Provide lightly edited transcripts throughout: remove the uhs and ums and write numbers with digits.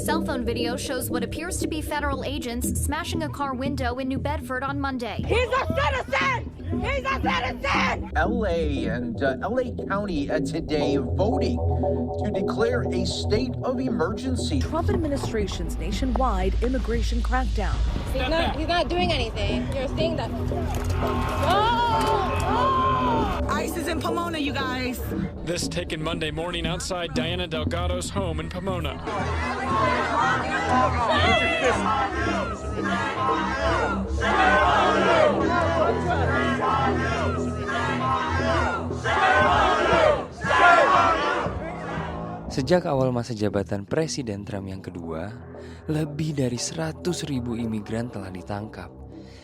Cell phone video shows what appears to be federal agents smashing a car window in New Bedford on Monday. He's a citizen! He's a citizen! LA and LA County today voting to declare a state of emergency. Trump administration's nationwide immigration crackdown. He's not doing anything. You're seeing that. ICE is in Pomona, you guys. This taken Monday morning outside Diana Delgado's home in Pomona. Sejak awal masa jabatan Presiden Trump yang kedua, lebih dari 100.000 imigran telah ditangkap.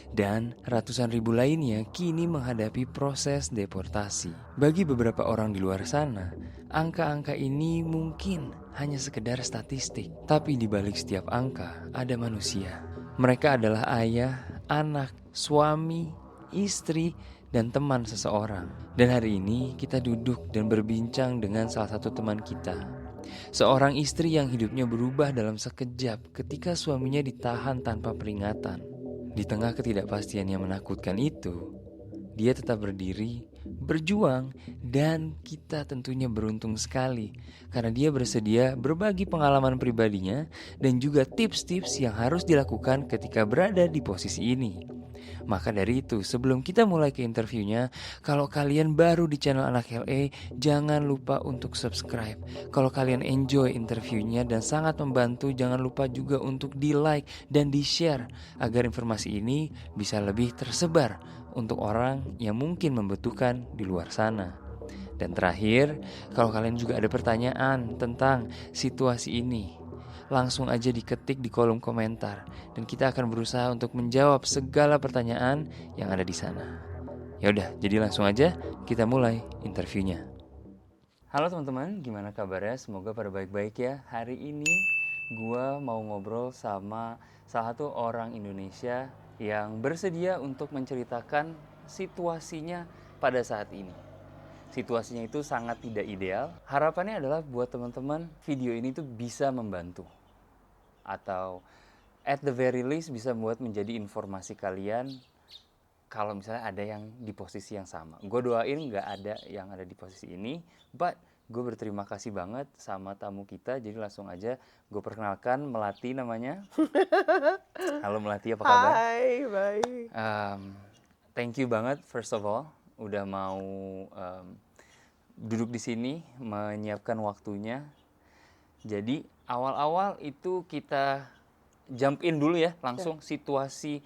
Dan ratusan ribu lainnya kini menghadapi proses deportasi. Bagi beberapa orang di luar sana, angka-angka ini mungkin hanya sekedar statistik. Tapi di balik setiap angka ada manusia. Mereka adalah ayah, anak, suami, istri, dan teman seseorang. Dan hari ini kita duduk dan berbincang dengan salah satu teman kita. Seorang istri yang hidupnya berubah dalam sekejap ketika suaminya ditahan tanpa peringatan. Di tengah ketidakpastian yang menakutkan itu, dia tetap berdiri, berjuang, dan kita tentunya beruntung sekali karena dia bersedia berbagi pengalaman pribadinya dan juga tips-tips yang harus dilakukan ketika berada di posisi ini. Maka dari itu, sebelum kita mulai ke interviewnya, kalau kalian baru di channel Anak LA, jangan lupa untuk subscribe. Kalau kalian enjoy interviewnya dan sangat membantu, jangan lupa juga untuk di-like dan di-share agar informasi ini bisa lebih tersebar untuk orang yang mungkin membutuhkan di luar sana. Dan terakhir, kalau kalian juga ada pertanyaan tentang situasi ini, langsung aja diketik di kolom komentar dan kita akan berusaha untuk menjawab segala pertanyaan yang ada di sana. Yaudah, jadi langsung aja kita mulai interviewnya. Halo teman-teman, gimana kabarnya? Semoga pada baik-baik ya. Hari ini gua mau ngobrol sama salah satu orang Indonesia yang bersedia untuk menceritakan situasinya pada saat ini. Situasinya itu sangat tidak ideal. Harapannya adalah buat teman-teman video ini tuh bisa membantu. Atau at the very least bisa buat menjadi informasi kalian kalau misalnya ada yang di posisi yang sama. Gue doain nggak ada yang ada di posisi ini, but gue berterima kasih banget sama tamu kita. Jadi langsung aja gue perkenalkan, Melati namanya. Halo Melati, apa kabar? Hai, baik. Thank you banget first of all udah mau duduk di sini menyiapkan waktunya. Jadi awal-awal itu kita jump in dulu ya, langsung situasi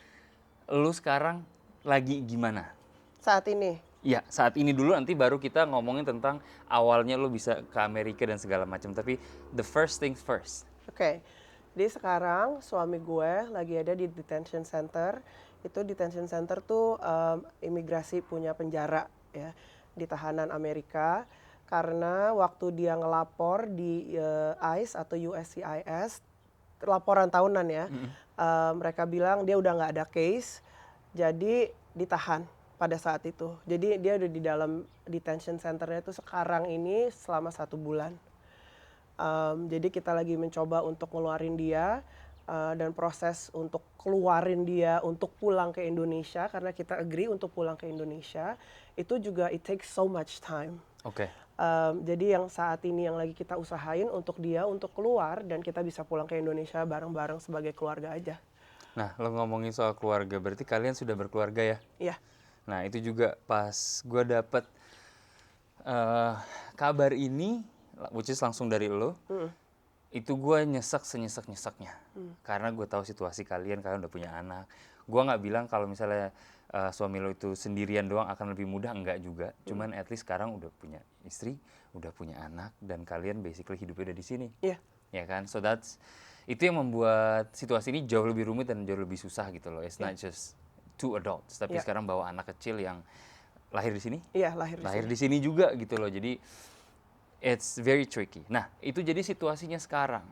lu sekarang lagi gimana? Saat ini? Ya, saat ini dulu, nanti baru kita ngomongin tentang awalnya lu bisa ke Amerika dan segala macam. Tapi the first things first. Oke, jadi sekarang suami gue lagi ada di detention center. Itu detention center tuh imigrasi punya penjara ya, di tahanan Amerika. Karena waktu dia ngelapor di ICE atau USCIS, laporan tahunan ya, mereka bilang dia udah nggak ada case, jadi ditahan pada saat itu. Jadi dia udah di dalam detention centernya itu sekarang ini selama 1 bulan. Jadi kita lagi mencoba untuk ngeluarin dia dan proses untuk keluarin dia untuk pulang ke Indonesia, karena kita agree untuk pulang ke Indonesia, itu juga it takes so much time. Oke. Jadi yang saat ini yang lagi kita usahain untuk dia untuk keluar dan kita bisa pulang ke Indonesia bareng-bareng sebagai keluarga aja. Nah, lo ngomongin soal keluarga, berarti kalian sudah berkeluarga ya? Iya. Nah, itu juga pas gue dapet kabar ini, which is langsung dari lo, itu gue nyesek senyesek-nyeseknya. Karena gue tahu situasi kalian udah punya anak. Gue nggak bilang kalau misalnya suami lo itu sendirian doang akan lebih mudah, enggak juga. Cuman at least sekarang udah punya istri, udah punya anak, dan kalian basically hidupnya udah di sini. Iya. Ya kan? So itu yang membuat situasi ini jauh lebih rumit dan jauh lebih susah gitu loh. It's not just two adults, tapi sekarang bawa anak kecil yang lahir di sini. Iya, lahir di sini juga gitu loh. Jadi it's very tricky. Nah, itu jadi situasinya sekarang.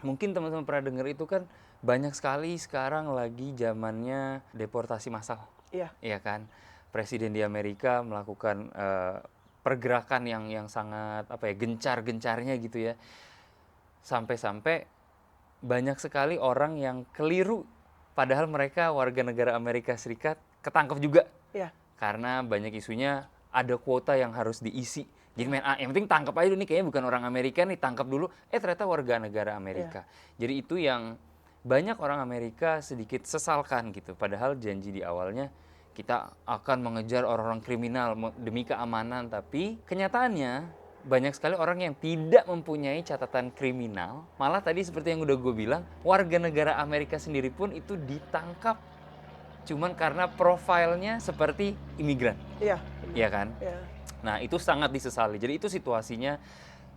Mungkin teman-teman pernah dengar itu kan, banyak sekali sekarang lagi zamannya deportasi massal. Iya. Iya kan? Presiden di Amerika melakukan pergerakan yang sangat gencar-gencarnya gitu ya. Sampai-sampai banyak sekali orang yang keliru padahal mereka warga negara Amerika Serikat ketangkep juga. Iya. Karena banyak isunya ada kuota yang harus diisi. Jadi yang penting tangkap aja dulu nih, kayaknya bukan orang Amerika nih, tangkap dulu. Ternyata warga negara Amerika. Jadi itu yang banyak orang Amerika sedikit sesalkan gitu. Padahal janji di awalnya kita akan mengejar orang-orang kriminal demi keamanan. Tapi kenyataannya banyak sekali orang yang tidak mempunyai catatan kriminal. Malah tadi seperti yang udah gue bilang, warga negara Amerika sendiri pun itu ditangkap. Cuman karena profilnya seperti imigran. Iya. Iya kan? Iya. Nah itu sangat disesali. Jadi itu situasinya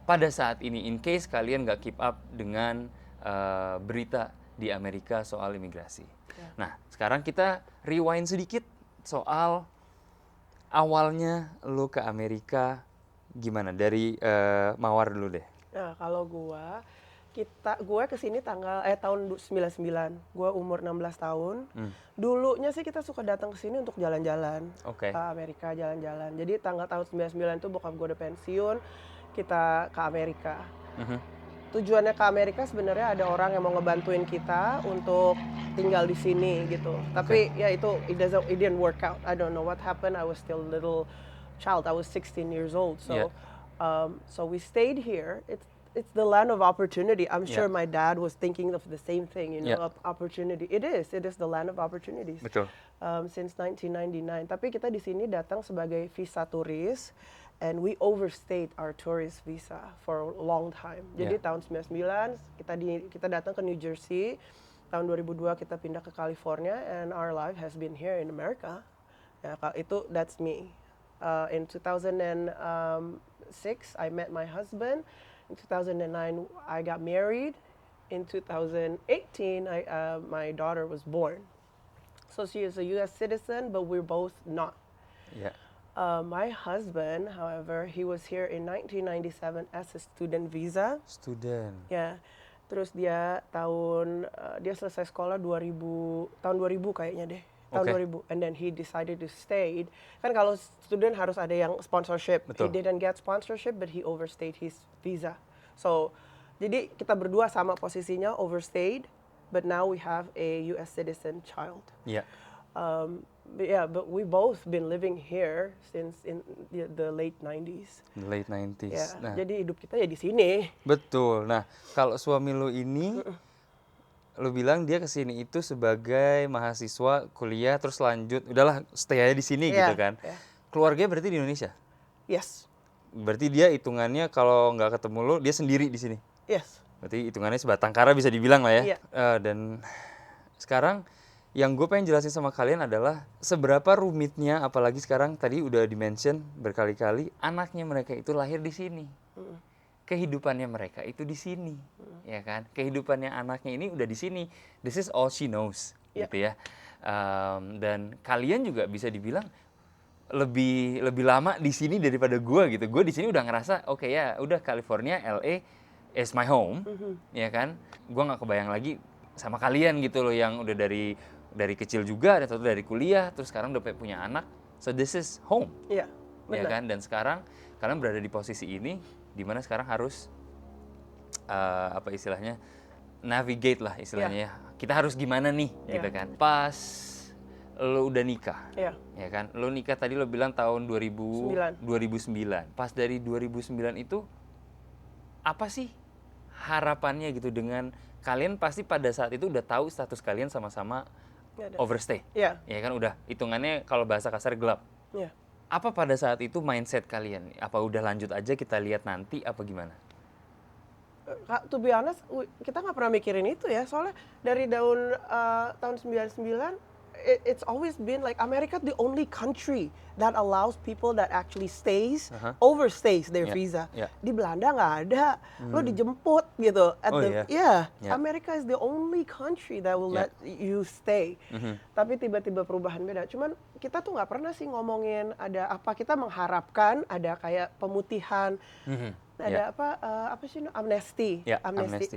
pada saat ini. In case kalian nggak keep up dengan berita di Amerika soal imigrasi. Ya. Nah sekarang kita rewind sedikit soal awalnya lo ke Amerika gimana? Dari Mawar dulu deh. Nah, kalau gue kesini tahun 99. Gue umur 16 tahun. Dulunya sih kita suka datang ke sini untuk jalan-jalan. Oke. Ke Amerika jalan-jalan. Jadi tahun 99 itu bokap gue udah pensiun, kita ke Amerika. Tujuannya ke Amerika sebenarnya ada orang yang mau ngebantuin kita untuk tinggal di sini gitu. Tapi ya itu it didn't work out. I don't know what happened. I was still a little child. I was 16 years old. So so we stayed here. It's the land of opportunity. I'm sure my dad was thinking of the same thing, you know, of opportunity. It is the land of opportunities. Betul. Since 1999. Tapi kita di sini datang sebagai visa turis, and we overstayed our tourist visa for a long time. Jadi tahun 99 kita datang ke New Jersey. Tahun 2002 kita pindah ke California, and our life has been here in America. Ya, that's me. In 2006, I met my husband. In 2009, I got married. In 2018, my daughter was born. So she is a U.S. citizen, but we're both not. Yeah. My husband, however, he was here in 1997 as a student visa. Student. Ya, terus dia selesai sekolah tahun 2000 kayaknya deh. Tahun 2000, and then he decided to stay. Kan kalau student harus ada yang sponsorship. Betul. He didn't get sponsorship, but he overstayed his visa. So, jadi kita berdua sama posisinya, overstayed, but now we have a U.S. citizen child. Yeah. But we both been living here since in the late 90s. The late 90s. Yeah, Nah, jadi hidup kita ya di sini. betul. Nah, kalau suami lu ini lu bilang dia kesini itu sebagai mahasiswa kuliah terus lanjut udahlah stay aja di sini gitu kan. Keluarganya berarti di Indonesia? Yes. Berarti dia hitungannya kalau nggak ketemu lu dia sendiri di sini? Yes. Berarti hitungannya sebatang kara bisa dibilang lah ya. Iya. Dan sekarang yang gue pengen jelasin sama kalian adalah seberapa rumitnya, apalagi sekarang tadi udah di-mention berkali-kali anaknya mereka itu lahir di sini. Kehidupannya mereka itu di sini, ya kan? Kehidupannya anaknya ini udah di sini. This is all she knows, gitu ya. Dan kalian juga bisa dibilang lebih lama di sini daripada gue gitu. Gue di sini udah ngerasa oke ya, udah California, LA is my home, ya kan? Gue nggak kebayang lagi sama kalian gitu loh yang udah dari kecil juga, atau dari kuliah, terus sekarang udah punya anak. So this is home, Iya. ya kan? Dan sekarang kalian berada di posisi ini. Dimana sekarang harus apa istilahnya navigate lah istilahnya ya. Kita harus gimana nih gitu kan. Pas lo udah nikah, ya kan, lo nikah tadi lo bilang tahun 2009. Pas dari 2009 itu apa sih harapannya gitu dengan kalian pasti pada saat itu udah tahu status kalian sama-sama overstay, ya kan, udah hitungannya kalau bahasa kasar gelap. Apa pada saat itu mindset kalian? Apa udah lanjut aja kita lihat nanti apa gimana? To be honest, kita nggak pernah mikirin itu ya. Soalnya dari tahun 99, it's always been like America the only country that allows people that actually overstays their visa. Di Belanda nggak ada. Lo dijemput gitu. America is the only country that will let you stay. Tapi tiba-tiba perubahan beda. Cuman kita tuh nggak pernah sih ngomongin ada apa. Kita mengharapkan ada kayak pemutihan. Ada apa sih amnesty.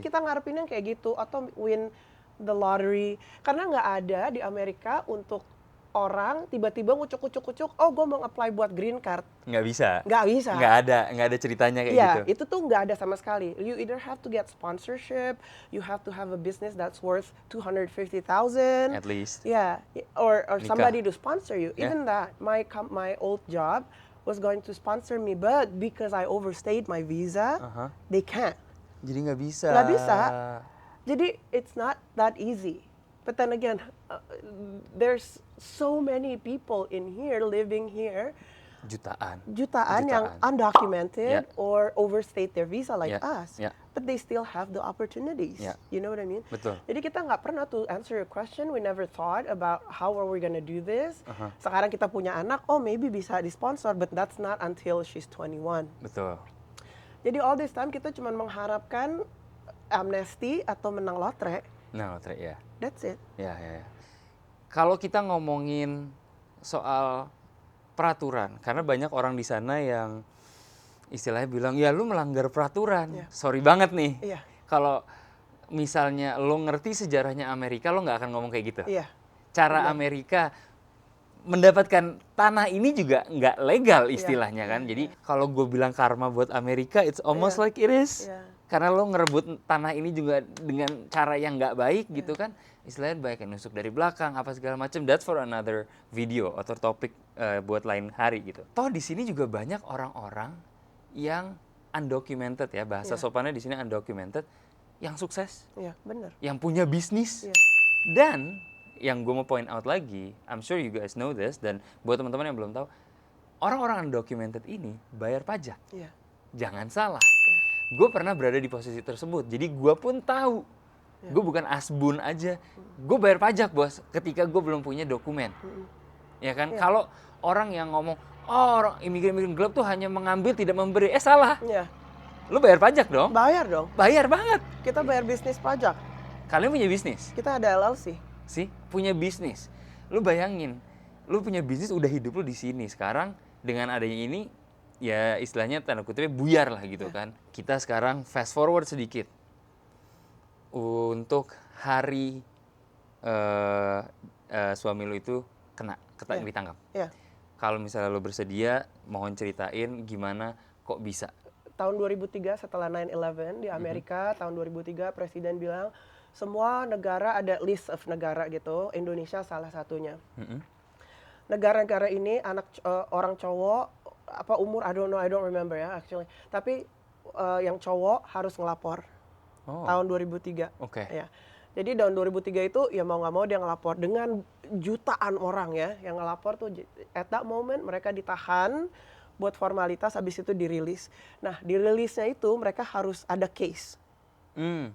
Kita ngarepin yang kayak gitu atau win the lottery, karena nggak ada di Amerika untuk orang tiba-tiba ngucuk-ngucuk, oh gue mau apply buat green card. Nggak bisa. Nggak bisa. Nggak ada ceritanya kayak Iya, gitu. itu tuh nggak ada sama sekali. You either have to get sponsorship, you have to have a business that's worth 250,000 At least. Yeah, or Nikah. somebody to sponsor you. Yeah. Even that, my old job was going to sponsor me, but because I overstayed my visa, they can't. Jadi nggak bisa. Nggak bisa. Jadi it's not that easy. But then again, there's so many people in here living here, jutaan yang undocumented Yeah. or overstayed their visa like Yeah. us, Yeah. but they still have the opportunities. Yeah. You know what I mean? Betul. Jadi kita nggak pernah to answer your question. We never thought about how are we gonna do this. Sekarang kita punya anak, oh maybe bisa disponsor, but that's not until she's 21. Betul. Jadi all this time kita cuma mengharapkan amnesti atau menang lotre. Nah, lotre ya. That's it. Ya. Kalau kita ngomongin soal peraturan, karena banyak orang di sana yang istilahnya bilang, ya lu melanggar peraturan. Iya. Sorry banget nih. Iya. Kalau misalnya lo ngerti sejarahnya Amerika, lo nggak akan ngomong kayak gitu. Iya. Cara Amerika mendapatkan tanah ini juga nggak legal istilahnya kan. Jadi kalau gue bilang karma buat Amerika, it's almost like it is. Iya. Karena lo ngerebut tanah ini juga dengan cara yang nggak baik gitu kan. Istilahnya banyak yang nusuk dari belakang, apa segala macam. That's for another video atau topik buat lain hari gitu. Toh di sini juga banyak orang-orang yang undocumented ya, bahasa sopannya di sini undocumented, yang sukses, Iya, benar. yang punya bisnis. Iya. Dan yang gue mau point out lagi, I'm sure you guys know this, dan buat teman-teman yang belum tahu, orang-orang undocumented ini bayar pajak. Iya. Jangan salah. Gue pernah berada di posisi tersebut, jadi gue pun tahu. Gue bukan asbun aja, gue bayar pajak bos ketika gue belum punya dokumen. Ya kan, kalau orang yang ngomong, oh orang imigran gelap tuh hanya mengambil tidak memberi, salah. Iya. Lu bayar pajak dong? Bayar dong. Bayar banget. Kita bayar bisnis pajak. Kalian punya bisnis? Kita ada LLC. Sih, punya bisnis. Lu bayangin, lu punya bisnis udah hidup lu di sini. Sekarang dengan adanya ini, ya istilahnya tanda kutipnya buyar lah gitu kan. Kita sekarang fast forward sedikit. Untuk hari suami lu itu kena ditangkap. Iya. Kalau misalnya lu bersedia, mohon ceritain gimana kok bisa. Tahun 2003 setelah 9/11 di Amerika, tahun 2003 Presiden bilang semua negara ada list of negara gitu, Indonesia salah satunya. Negara-negara ini orang cowok apa umur I don't remember ya actually. Tapi yang cowok harus ngelapor. Tahun 2003. Oke. Ya. Jadi tahun 2003 itu ya mau nggak mau dia ngelapor dengan jutaan orang ya yang ngelapor tuh at that moment mereka ditahan buat formalitas, habis itu dirilis. Nah, dirilisnya itu mereka harus ada case.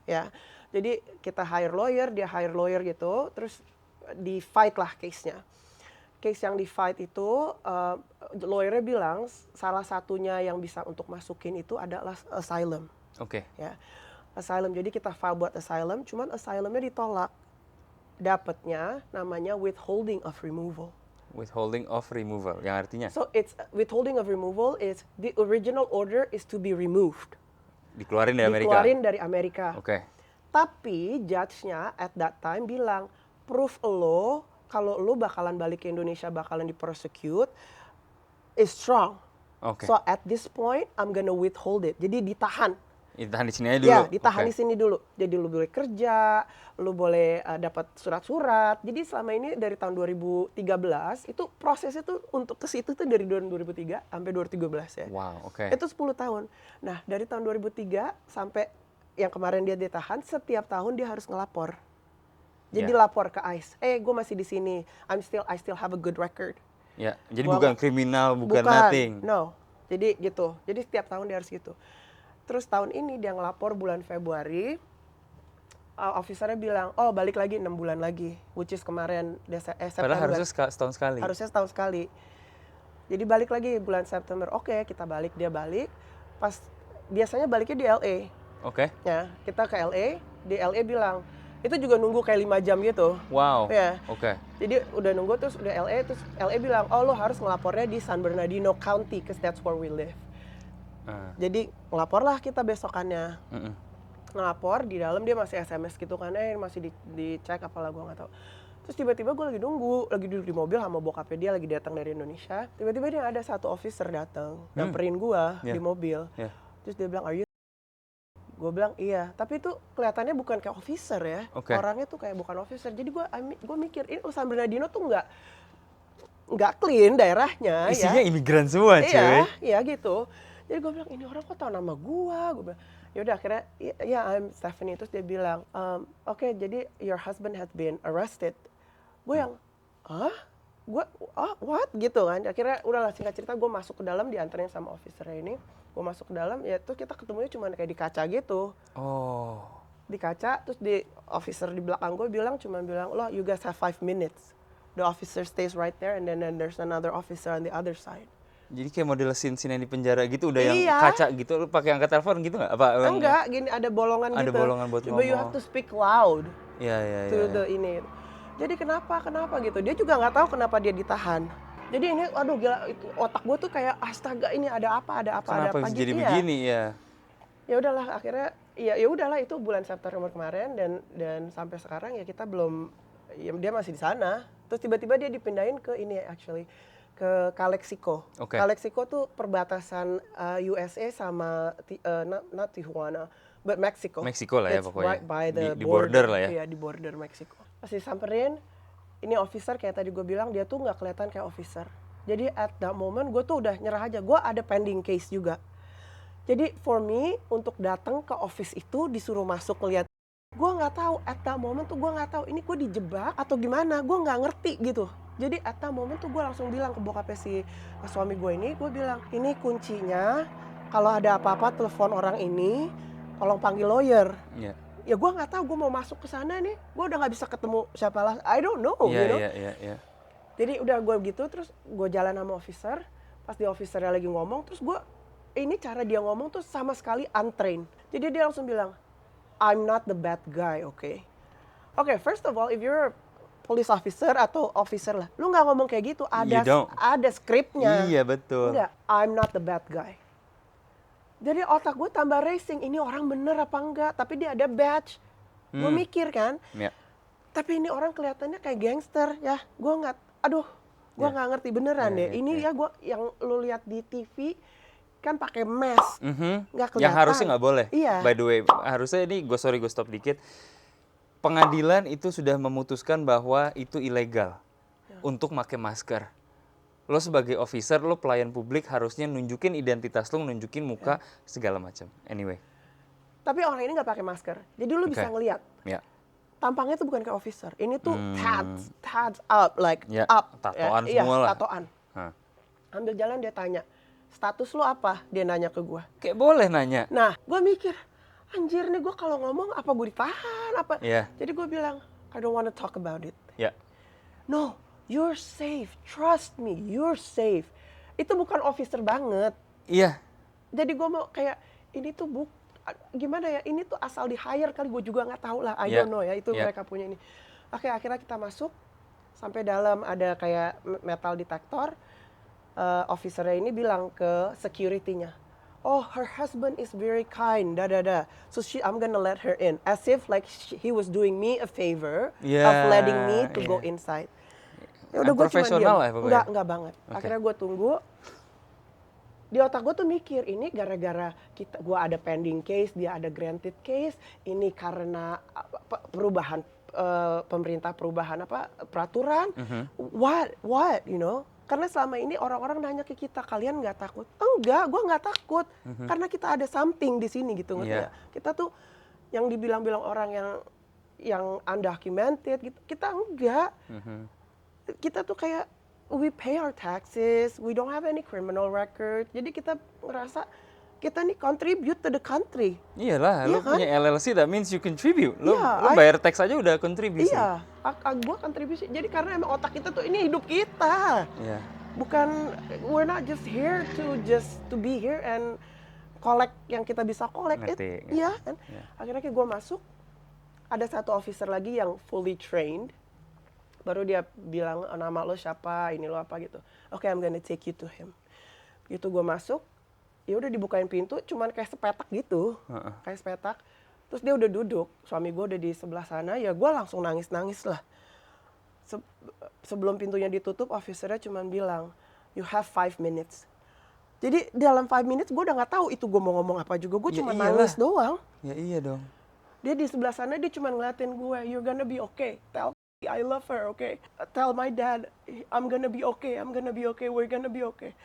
Ya. Jadi kita hire lawyer, dia hire lawyer gitu, terus di fight lah case-nya. Case yang di fight itu lawyernya bilang salah satunya yang bisa untuk masukin itu adalah asylum. Oke. Ya. Asylum. Jadi kita file buat asylum, cuman asylumnya ditolak. Dapatnya namanya withholding of removal. Withholding of removal, yang artinya So it's withholding of removal is the original order is to be removed. dikeluarin dari Amerika. Dikeluarin dari Amerika. Oke. Tapi judge-nya at that time bilang, proof lo kalau lo bakalan balik ke Indonesia bakalan di-prosecute is strong. Oke. So at this point I'm gonna withhold it. Jadi ditahan. Ditahan di sini aja dulu. Ya, ditahan Oke. di sini dulu. Jadi lu boleh kerja, lu boleh dapat surat-surat. Jadi selama ini dari tahun 2013 itu prosesnya tuh untuk ke situ tuh dari 2003 sampai 2013 ya. Wow, oke. Itu 10 tahun. Nah, dari tahun 2003 sampai yang kemarin dia ditahan, setiap tahun dia harus ngelapor. Jadi Ya. lapor ke ICE, gue masih di sini. I still have a good record. Ya, jadi Gua bukan nggak- kriminal, bukan nothing. No. Jadi gitu. Jadi setiap tahun dia harus gitu. Terus tahun ini dia ngelapor bulan Februari, officernya bilang, oh balik lagi 6 bulan lagi, which is kemarin September. Padahal harusnya setahun sekali. Harusnya setahun sekali. Jadi balik lagi bulan September, oke kita balik, dia balik. Pas biasanya baliknya di LA. Oke. Ya, kita ke LA, di LA bilang, itu juga nunggu kayak 5 jam gitu. Wow. Ya. Oke. Jadi udah nunggu terus udah LA, terus LA bilang, oh lo harus ngelapornya di San Bernardino County, because that's where we live. Jadi ngelaporlah kita besokannya. Ngelapor, di dalam dia masih SMS gitu kan, masih dicek apalah gue nggak tahu. Terus tiba-tiba gue lagi nunggu, lagi duduk di mobil sama bokapnya dia lagi datang dari Indonesia. Tiba-tiba dia ada satu officer datang, nyamperin gue di mobil. Terus dia bilang, "Are you?" Gue bilang, "Iya." Tapi itu kelihatannya bukan kayak officer ya. Orangnya tuh kayak bukan officer. Jadi gue mikir, ini San Bernardino tuh nggak clean daerahnya. Isinya imigran semua, cuy. Iya gitu. Jadi gue bilang, ini orang kok tahu nama gue? Gue bilang, yaudah akhirnya, ya I'm Stephanie. Terus dia bilang, "Oke, jadi your husband has been arrested." Gue yang, what? Gitu kan. Akhirnya udah singkat cerita gue masuk ke dalam, diantarin sama officernya ini. Gue masuk ke dalam, ya tuh kita ketemunya cuma kayak di kaca gitu. Di kaca, terus di officer di belakang gue cuma bilang, "Loh, you guys have 5 minutes. The officer stays right there and then there's another officer on the other side." Jadi kayak model scene yang di penjara gitu, udah yang kaca gitu, lu pakai angkat telepon gitu nggak? Enggak, gini ada bolongan gitu. Ada bolongan buat ngomong. But you have to speak loud. Iya. The ini. Jadi kenapa gitu? Dia juga nggak tahu kenapa dia ditahan. Jadi ini, aduh gila, itu otak gue tuh kayak astaga, ini ada apa Kenapa bisa jadi begini ya? Ya udahlah, akhirnya ya udahlah, itu bulan September kemarin dan sampai sekarang ya kita belum, ya dia masih di sana. Terus tiba-tiba dia dipindahin ke ini actually, ke Calexico. Calexico tuh perbatasan USA sama not Tijuana, but Mexico. Meksiko lah ya It's pokoknya. Right by the di border lah ya. Iya, di border Meksiko. Pas disamperin, ini officer kayak tadi gue bilang, dia tuh nggak kelihatan kayak officer. Jadi at that moment gue tuh udah nyerah aja. Gue ada pending case juga. Jadi for me untuk datang ke office itu disuruh masuk ngeliat, gue nggak tahu at that moment tuh, gue nggak tahu ini gue dijebak atau gimana, gue nggak ngerti gitu. Jadi at that moment tuh gue langsung bilang ke bokapnya si suami gue ini, gue bilang, "Ini kuncinya, kalau ada apa-apa telepon orang ini, tolong panggil lawyer." Ya gue nggak tahu, gue mau masuk ke sana nih, gue udah nggak bisa ketemu siapa lah, I don't know, you know. Iya. Jadi udah gue gitu, terus gue jalan sama officer, pas di officernya lagi ngomong, terus gue, ini cara dia ngomong tuh sama sekali untrained. Jadi dia langsung bilang, "I'm not the bad guy, okay? Okay, first of all, if you're a police officer atau officer lah, lu nggak ngomong kayak gitu, ada skripnya." Iya betul. Enggak, "I'm not the bad guy." Jadi otak gue tambah racing, ini orang bener apa enggak, tapi dia ada badge. Gue mikir kan, tapi ini orang kelihatannya kayak gangster ya, gue nggak ngerti beneran deh. Ini ya gue yang lu lihat di TV kan pakai mask, nggak kelihatan. Yang harusnya nggak boleh. Iya. By the way, harusnya ini gue stop dikit. Pengadilan itu sudah memutuskan bahwa itu ilegal untuk pakai masker. Lo sebagai officer, lo pelayan publik harusnya nunjukin identitas lo, nunjukin muka segala macam. Anyway. Tapi orang ini nggak pakai masker, jadi lo bisa ngelihat. Tampangnya tuh bukan kayak officer. Ini tuh tats up, like up. Tatoan semua lah. Tatoan. Ambil jalan dia tanya, "Status lo apa?" Dia nanya ke gue. Kayak boleh nanya. Nah, gue mikir, anjir nih gue kalau ngomong apa gue ditahan apa. Jadi gue bilang, "I don't want to talk about it." "No, you're safe. Trust me, you're safe." Itu bukan officer banget. Iya. Jadi gue mau kayak, ini tuh gimana ya, ini tuh asal di hire kali, gue juga nggak tahu lah, I don't know ya, itu mereka punya ini. Oke, akhirnya kita masuk, sampai dalam ada kayak metal detector, officernya ini bilang ke security-nya, "Oh, her husband is very kind, so I'm gonna let her in," as if like he was doing me a favor of letting me to go inside. Ya udah, gue cuma diam. Lah pokoknya. Enggak banget. Akhirnya gue tunggu. Di otak gue tuh mikir, ini gara-gara gue ada pending case, dia ada granted case, ini karena perubahan pemerintah, peraturan, what, you know? Karena selama ini orang-orang nanya ke kita, "Kalian nggak takut?" Enggak, gue nggak takut, karena kita ada something di sini gitu, ngerti ya? Kita tuh yang dibilang-bilang orang yang undocumented gitu, kita enggak. Kita tuh kayak, we pay our taxes, we don't have any criminal record. Jadi kita ngerasa kita nih contribute to the country. Iyalah, lo punya LLC, that means you contribute. Lo bayar tax aja udah kontribusi. Iya, gue kontribusi. Jadi karena emang otak kita tuh, ini hidup kita. Bukan, we're not just here to be here and collect yang kita bisa collect. Iya kan? Akhirnya gue masuk, ada satu officer lagi yang fully trained. Baru dia bilang, "Nama lo siapa, ini lo apa," gitu. "Oke, I'm gonna take you to him." Gitu gue masuk, ya udah dibukain pintu, cuman kayak sepetak gitu, kayak sepetak. Terus dia udah duduk, suami gue udah di sebelah sana, ya gue langsung nangis lah. Sebelum pintunya ditutup, officernya cuma bilang, you have 5 minutes. Jadi dalam 5 minutes gue udah nggak tahu itu gue mau ngomong apa juga. Gue Ya cuma iyalah. nangis doang. Ya iya dong. Dia di sebelah sana dia cuma ngeliatin gue, you're gonna be okay. Tell me I love her, okay. Tell my dad, I'm gonna be okay, I'm gonna be okay, we're gonna be okay.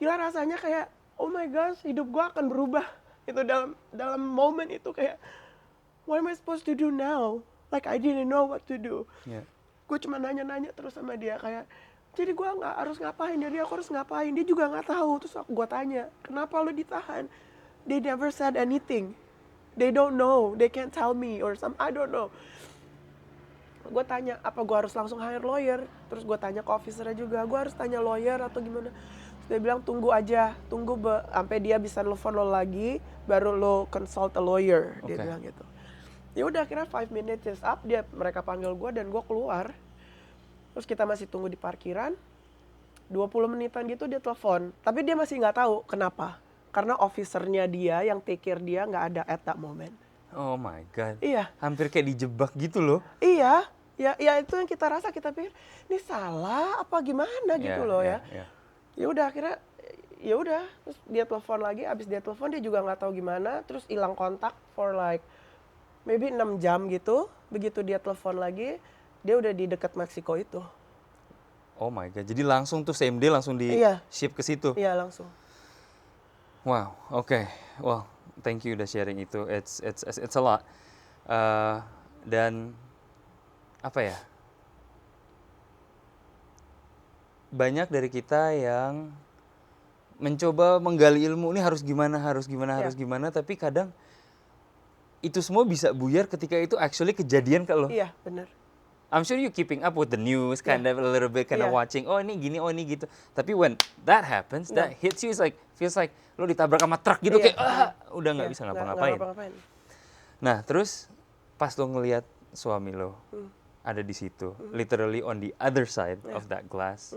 Gila rasanya kayak, oh my gosh, hidup gue akan berubah. Itu dalam momen itu kayak, what am I supposed to do now? Like I didn't know what to do. Ya. Gue cuma nanya-nanya terus sama dia kayak, jadi gue nggak harus ngapain, jadi aku harus ngapain. Dia juga nggak tahu. Terus gue tanya, kenapa lo ditahan? They never said anything. They don't know, they can't tell me or some, I don't know. Gue tanya, apa gue harus langsung hire lawyer? Terus gue tanya ke officernya juga, gue harus tanya lawyer atau gimana? Terus dia bilang tunggu aja, sampai dia bisa telepon lo lagi, baru lo consult a lawyer. Dia bilang gitu. Ya udah akhirnya 5 minutes is up, mereka panggil gue dan gue keluar. Terus kita masih tunggu di parkiran, 20 menitan gitu dia telepon. Tapi dia masih nggak tahu kenapa. Karena officernya dia yang take care dia nggak ada at that moment. Oh my God. Iya. Hampir kayak dijebak gitu loh. Iya. Ya itu yang kita rasa, kita pikir ini salah apa gimana gitu loh ya. Ya udah akhirnya ya udah terus dia telepon lagi, abis dia telepon dia juga nggak tahu gimana, terus hilang kontak for like maybe 6 jam gitu. Begitu dia telepon lagi, dia udah di dekat Meksiko itu. Oh my God. Jadi langsung tuh same day langsung di ship ke situ. Iya langsung. Wow, oke. Well, thank you udah sharing itu. It's a lot. Dan apa ya? Banyak dari kita yang mencoba menggali ilmu ini harus gimana, tapi kadang itu semua bisa buyar ketika itu actually kejadian ke lo. Iya, benar. I'm sure you keeping up with the news, kind of a little bit, kind of watching. Oh ini gini, oh ini gitu. Tapi when that happens, that hits you, feels like lo ditabrak sama truk gitu, kayak udah nggak bisa ngapa-ngapain. Nah terus pas lo ngelihat suami lo ada di situ, literally on the other side of that glass,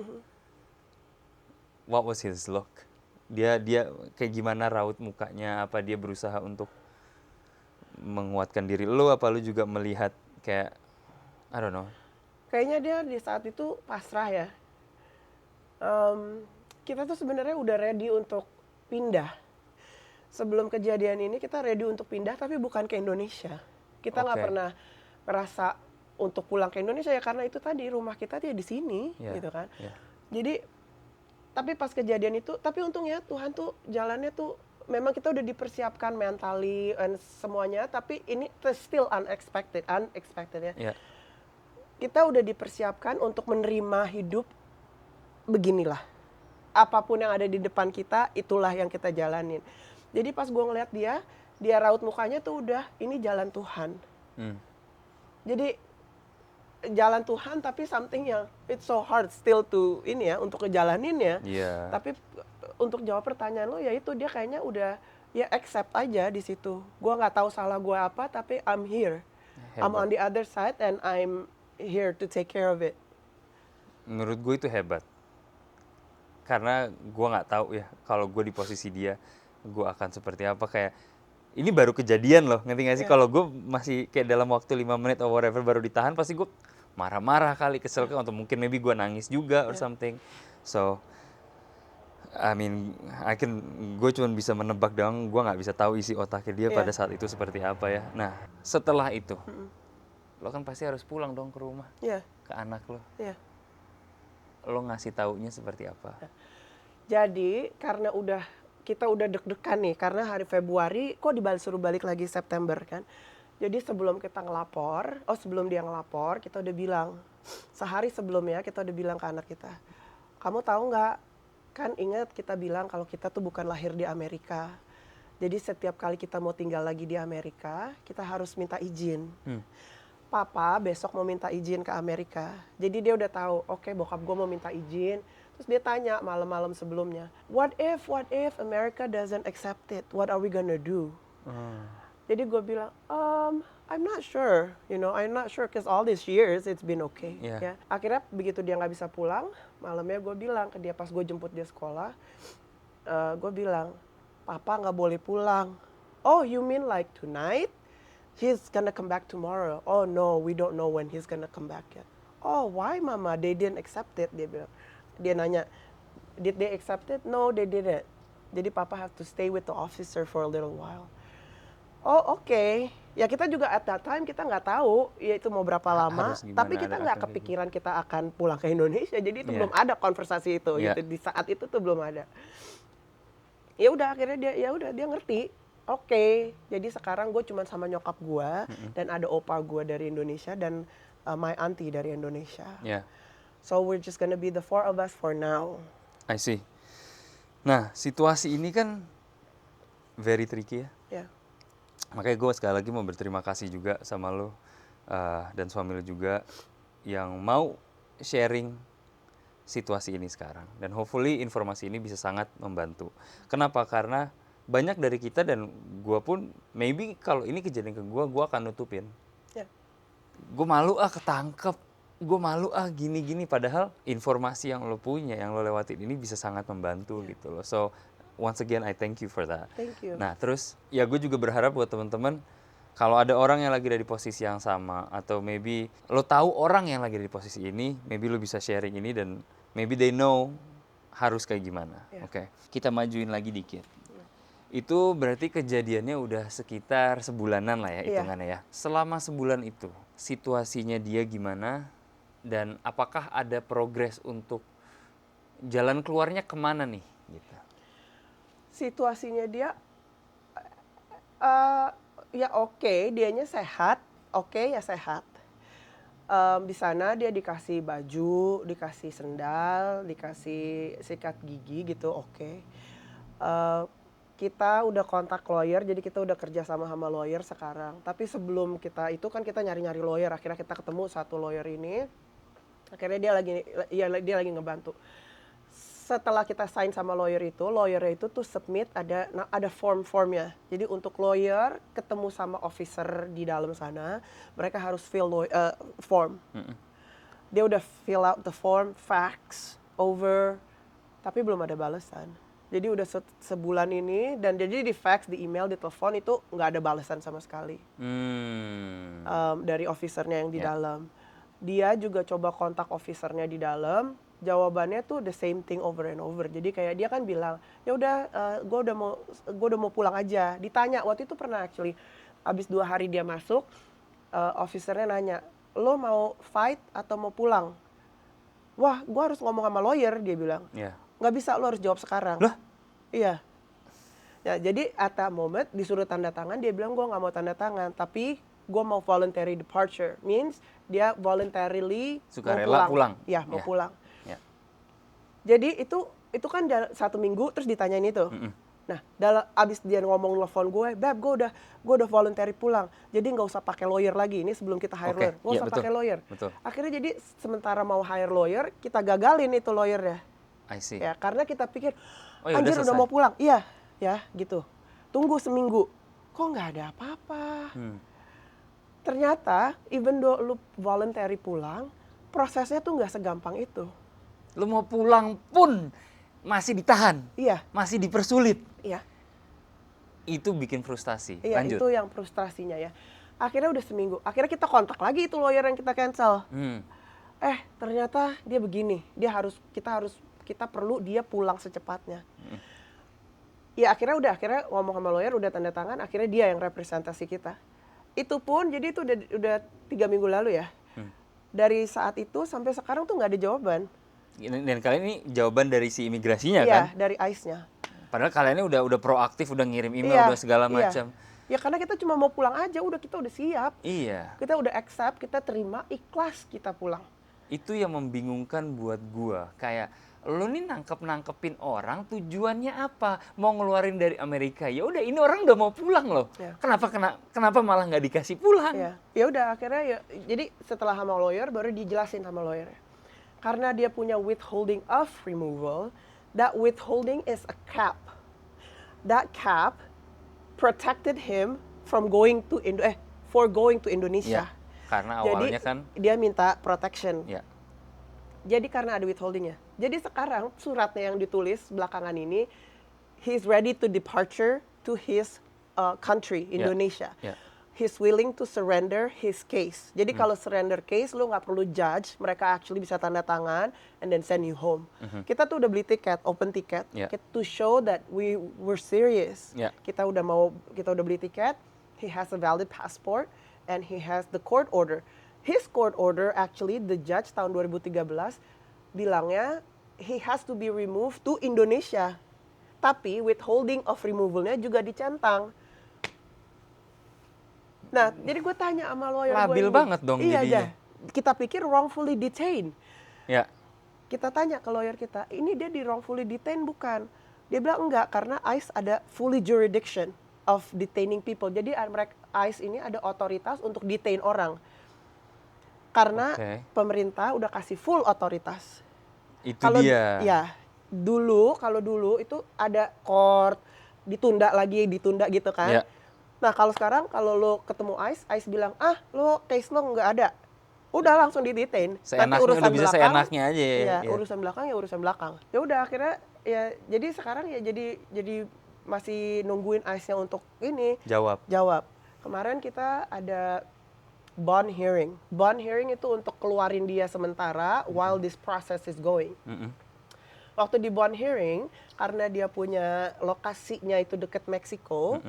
what was his look? Dia kayak gimana raut mukanya? Apa dia berusaha untuk menguatkan diri lo? Apa lo juga melihat kayak I don't know. Kayaknya dia di saat itu pasrah ya. Kita tuh sebenarnya udah ready untuk pindah. Sebelum kejadian ini kita ready untuk pindah, tapi bukan ke Indonesia. Kita nggak pernah ngerasa untuk pulang ke Indonesia ya, karena itu tadi rumah kita dia di sini, gitu kan. Jadi, tapi pas kejadian itu, tapi untungnya Tuhan tuh jalannya tuh memang kita udah dipersiapkan mentally dan semuanya, tapi ini still unexpected ya. Kita udah dipersiapkan untuk menerima hidup beginilah. Apapun yang ada di depan kita, itulah yang kita jalanin. Jadi pas gue ngeliat dia raut mukanya tuh udah, ini jalan Tuhan. Jadi jalan Tuhan tapi something yang it's so hard still to ini ya, untuk ngejalaninnya. Tapi untuk jawab pertanyaan lo, ya itu dia kayaknya udah ya accept aja di situ. Gue nggak tahu salah gue apa, tapi I'm here. I'm on the other side and I'm here to take care of it. Menurut gue itu hebat. Karena gue nggak tahu ya kalau gue di posisi dia, gue akan seperti apa. Kayak ini baru kejadian loh, ngerti nggak sih? Kalau gue masih kayak dalam waktu 5 menit or whatever baru ditahan, pasti gue marah-marah kali, kesel atau mungkin maybe gue nangis juga or something. So I mean, gue cuma bisa menebak doang, gue nggak bisa tahu isi otaknya dia pada saat itu seperti apa ya. Nah, setelah itu, lo kan pasti harus pulang dong ke rumah, ke anak lo. Lo ngasih taunya seperti apa? Jadi, karena kita udah deg-degan nih, karena hari Februari, kok suruh balik lagi September kan. Jadi sebelum kita sebelum dia ngelapor, kita udah bilang, sehari sebelumnya kita udah bilang ke anak kita, kamu tahu nggak, kan ingat kita bilang kalau kita tuh bukan lahir di Amerika. Jadi setiap kali kita mau tinggal lagi di Amerika, kita harus minta izin. Papa besok mau minta izin ke Amerika. Jadi dia udah tahu, oke, bokap gue mau minta izin. Terus dia tanya malam-malam sebelumnya, what if America doesn't accept it? What are we gonna do? Jadi gue bilang, I'm not sure, I'm not sure because all these years it's been okay. Ya. Akhirnya begitu dia nggak bisa pulang, malamnya gue bilang ke dia pas gue jemput dia sekolah, gue bilang, Papa nggak boleh pulang. Oh, you mean like tonight? He's gonna come back tomorrow. Oh no, we don't know when he's gonna come back yet. Oh, why mama? They didn't accept it, dia bilang. Dia nanya, did they accept it? No, they didn't. Jadi papa have to stay with the officer for a little while. Oh, oke. Ya kita juga at that time kita nggak tahu ya itu mau berapa lama, tapi kita nggak kepikiran kita akan pulang ke Indonesia. Jadi itu belum ada konversasi itu gitu. Di saat itu tuh belum ada. Ya udah akhirnya dia ngerti. Oke. Jadi sekarang gue cuma sama nyokap gue dan ada opa gue dari Indonesia dan my auntie dari Indonesia. So we're just gonna be the 4 of us for now. I see. Nah, situasi ini kan very tricky ya. Makanya gue sekali lagi mau berterima kasih juga sama lo dan suami lo juga yang mau sharing situasi ini sekarang. Dan hopefully informasi ini bisa sangat membantu. Kenapa? Karena banyak dari kita dan gue pun maybe kalau ini kejadian ke gue akan nutupin. Gue malu ketangkep, gue malu gini-gini. Padahal informasi yang lo punya, yang lo lewatin ini bisa sangat membantu gitu loh. So once again, I thank you for that. Thank you. Nah, terus ya gue juga berharap buat teman-teman kalau ada orang yang lagi ada di posisi yang sama atau maybe lo tahu orang yang lagi ada di posisi ini, maybe lo bisa sharing ini dan maybe they know harus kayak gimana. Oke. Kita majuin lagi dikit. Itu berarti kejadiannya udah sekitar sebulanan lah ya hitungannya ya. Selama sebulan itu, situasinya dia gimana dan apakah ada progres untuk jalan keluarnya kemana nih? Gitu. Situasinya dia ya oke, dianya sehat, ya sehat. Di sana dia dikasih baju, dikasih sendal, dikasih sikat gigi gitu, oke. Kita udah kontak lawyer, jadi kita udah kerja sama lawyer sekarang. Tapi sebelum kita itu kan kita nyari-nyari lawyer, akhirnya kita ketemu satu lawyer ini. Akhirnya dia lagi ngebantu. Setelah kita sign sama lawyer itu tuh submit ada form-formnya. Jadi untuk lawyer ketemu sama officer di dalam sana, mereka harus fill form. Dia udah fill out the form, fax, over, tapi belum ada balasan. Jadi udah sebulan ini dan jadi di fax, di email, di telepon itu nggak ada balasan sama sekali dari officernya yang di dalam. Dia juga coba kontak officernya di dalam. Jawabannya tuh the same thing over and over. Jadi kayak dia kan bilang, ya udah, gue udah mau pulang aja. Ditanya waktu itu pernah actually, abis 2 hari dia masuk, officernya nanya, lo mau fight atau mau pulang? Wah, gue harus ngomong sama lawyer, dia bilang. Nggak bisa, lo harus jawab sekarang. Loh? Iya. Ya, jadi at that moment disuruh tanda tangan, dia bilang gue nggak mau tanda tangan, tapi gue mau voluntary departure. Means dia voluntarily sukarela pulang. Ya, mau pulang. Jadi itu kan 1 minggu terus ditanyain itu. Nah, abis dia ngomong telepon gue, Beb, gue udah voluntary pulang. Jadi nggak usah pakai lawyer lagi. Ini sebelum kita hire lawyer, nggak usah pakai lawyer. Akhirnya jadi sementara mau hire lawyer, kita gagalin itu lawyernya. I see. Ya, karena kita pikir, ya anjir udah mau pulang. Iya, ya gitu. Tunggu seminggu. Kok nggak ada apa-apa. Ternyata, even though lu voluntary pulang, prosesnya tuh nggak segampang itu. Lu mau pulang pun masih ditahan. Iya. Masih dipersulit. Iya. Itu bikin frustasi. Iya, lanjut. Itu yang frustrasinya ya. Akhirnya udah seminggu. Akhirnya kita kontak lagi itu lawyer yang kita cancel. Ternyata dia begini. Kita perlu dia pulang secepatnya. Ya akhirnya ngomong sama lawyer, udah tanda tangan, akhirnya dia yang representasi kita. Itu pun, jadi itu udah 3 minggu lalu ya. Dari saat itu sampai sekarang tuh nggak ada jawaban. Dan kalian ini jawaban dari si imigrasinya kan? Iya, dari ICE-nya. Padahal kalian ini udah proaktif, udah ngirim email, udah segala macam. Ya karena kita cuma mau pulang aja, kita udah siap. Iya. Kita udah accept, kita terima, ikhlas kita pulang. Itu yang membingungkan buat gua. Kayak lo nih nangkepin orang, tujuannya apa? Mau ngeluarin dari Amerika? Ya udah, ini orang udah mau pulang loh. Kenapa malah nggak dikasih pulang? Ya udah akhirnya jadi setelah sama lawyer baru dijelasin sama lawyer. Karena dia punya withholding of removal, that withholding is a cap. That cap protected him from going to Indonesia. Karena awalnya jadi, dia minta protection. Jadi karena ada withholdingnya. Jadi sekarang suratnya yang ditulis belakangan ini, he's ready to departure to his country, Indonesia. he's willing to surrender his case. Jadi kalau surrender case, lu nggak perlu judge, mereka actually bisa tanda tangan and then send you home. Kita tuh udah beli tiket, open tiket, to show that we were serious. Kita udah beli tiket. He has a valid passport and he has the court order. His court order actually the judge tahun 2013 bilangnya he has to be removed to Indonesia. Tapi withholding of removalnya juga dicentang. Nah, jadi gue tanya sama lawyer gue. Labil banget dong iya, jadinya. Kita pikir wrongfully detained. Ya. Kita tanya ke lawyer kita, ini dia di wrongfully detained bukan? Dia bilang enggak, karena ICE ada fully jurisdiction of detaining people. Jadi ICE ini ada otoritas untuk detain orang. Karena pemerintah udah kasih full otoritas. Itu dia. Ya, kalau dulu itu ada court, ditunda gitu kan. Ya. Nah kalau sekarang kalau lo ketemu ICE bilang case lo nggak ada, udah langsung di-detain. Nanti urusan belakang, seenaknya aja ya. Iya, urusan belakang ya urusan belakang. Ya udah akhirnya ya jadi sekarang ya jadi masih nungguin ICE-nya untuk ini jawab. Kemarin kita ada bond hearing. Bond hearing itu untuk keluarin dia sementara while this process is going. Waktu di bond hearing karena dia punya lokasinya itu dekat Meksiko.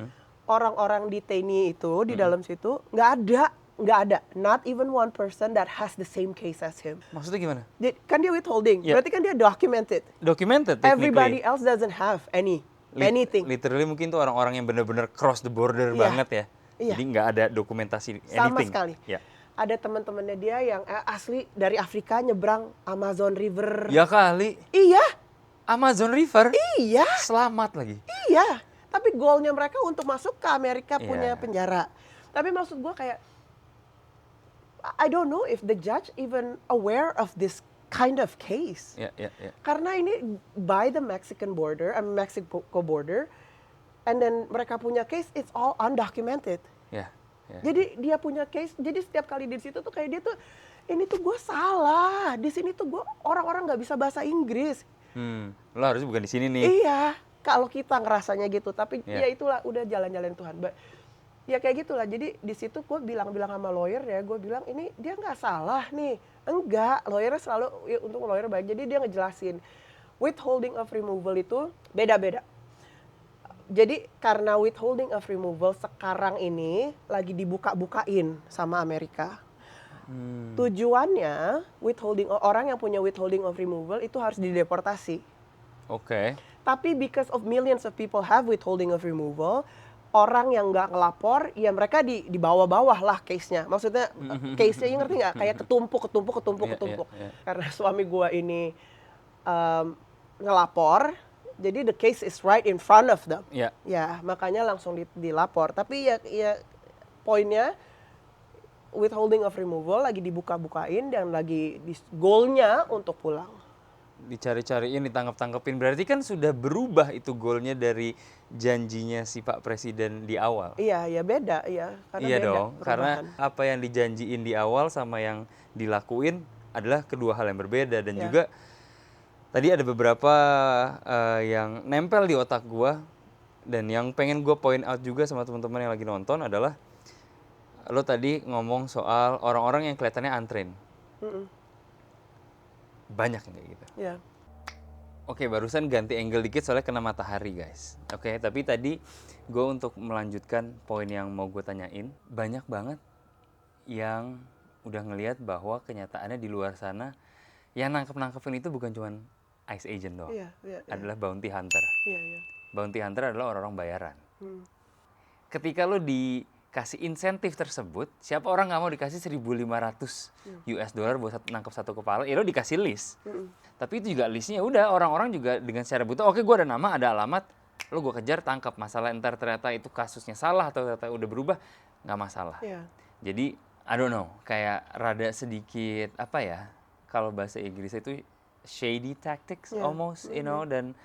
Orang-orang detainee itu di dalam situ nggak ada, not even one person that has the same case as him. Maksudnya gimana? Kan dia withholding, berarti kan dia documented. Documented, Everybody else doesn't have anything. Literally mungkin tuh orang-orang yang benar-benar cross the border banget ya. Jadi nggak ada dokumentasi anything. Sama sekali. Ada teman-temannya dia yang asli dari Afrika nyebrang Amazon River. Ya kali. Iya. Amazon River? Iya. Selamat lagi. Iya. Tapi goalnya mereka untuk masuk ke Amerika punya penjara. Tapi maksud gue kayak, I don't know if the judge even aware of this kind of case. Karena ini by the Mexican border, Mexico border, and then mereka punya case, it's all undocumented. Jadi dia punya case, jadi setiap kali di situ tuh kayak dia tuh, ini tuh gue salah, di sini tuh gue orang-orang nggak bisa bahasa Inggris. Lo harusnya bukan di sini nih. Iya. Kalau kita ngerasanya gitu, tapi ya itulah udah jalan-jalan Tuhan. Ya kayak gitulah. Jadi di situ gue bilang sama lawyer ya, gue bilang ini dia nggak salah nih, enggak. Lawyernya selalu untuk lawyer baik. Jadi dia ngejelasin withholding of removal itu beda-beda. Jadi karena withholding of removal sekarang ini lagi dibuka-bukain sama Amerika. Tujuannya orang yang punya withholding of removal itu harus dideportasi. Tapi because of millions of people have withholding of removal, orang yang nggak ngelapor, ya mereka di bawah-bawah lah case-nya. Maksudnya case-nya ngerti nggak? Kayak ketumpuk. Karena suami gua ini ngelapor, jadi the case is right in front of them. Ya makanya langsung dilapor. Tapi ya poinnya withholding of removal lagi dibuka-bukain dan lagi goalnya untuk pulang. Dicari-cariin, ditangkap-tangkepin. Berarti kan sudah berubah itu goalnya dari janjinya si Pak Presiden di awal. Iya beda. Iya beda, dong, karena apa yang dijanjiin di awal sama yang dilakuin adalah kedua hal yang berbeda. Dan juga tadi ada beberapa yang nempel di otak gua, dan yang pengen gua point out juga sama teman-teman yang lagi nonton adalah lo tadi ngomong soal orang-orang yang kelihatannya untrained. Banyak yang kayak gitu. Oke, barusan ganti angle dikit soalnya kena matahari guys. Oke, tapi tadi gue untuk melanjutkan poin yang mau gue tanyain, banyak banget yang udah ngelihat bahwa kenyataannya di luar sana yang nangkep-nangkepin itu bukan cuma ICE agent doang. Adalah bounty hunter. Bounty hunter adalah orang-orang bayaran. Ketika lo dikasih insentif tersebut, siapa orang nggak mau dikasih $1.500 buat nangkep satu kepala, ya lo dikasih list. Tapi itu juga listnya udah orang-orang juga dengan secara buta, oke gue ada nama, ada alamat, lo gue kejar, tangkap. Masalah ntar ternyata itu kasusnya salah atau ternyata udah berubah, nggak masalah. Jadi, I don't know, kayak rada sedikit, apa ya, kalau bahasa Inggris itu shady tactics almost, you know, dan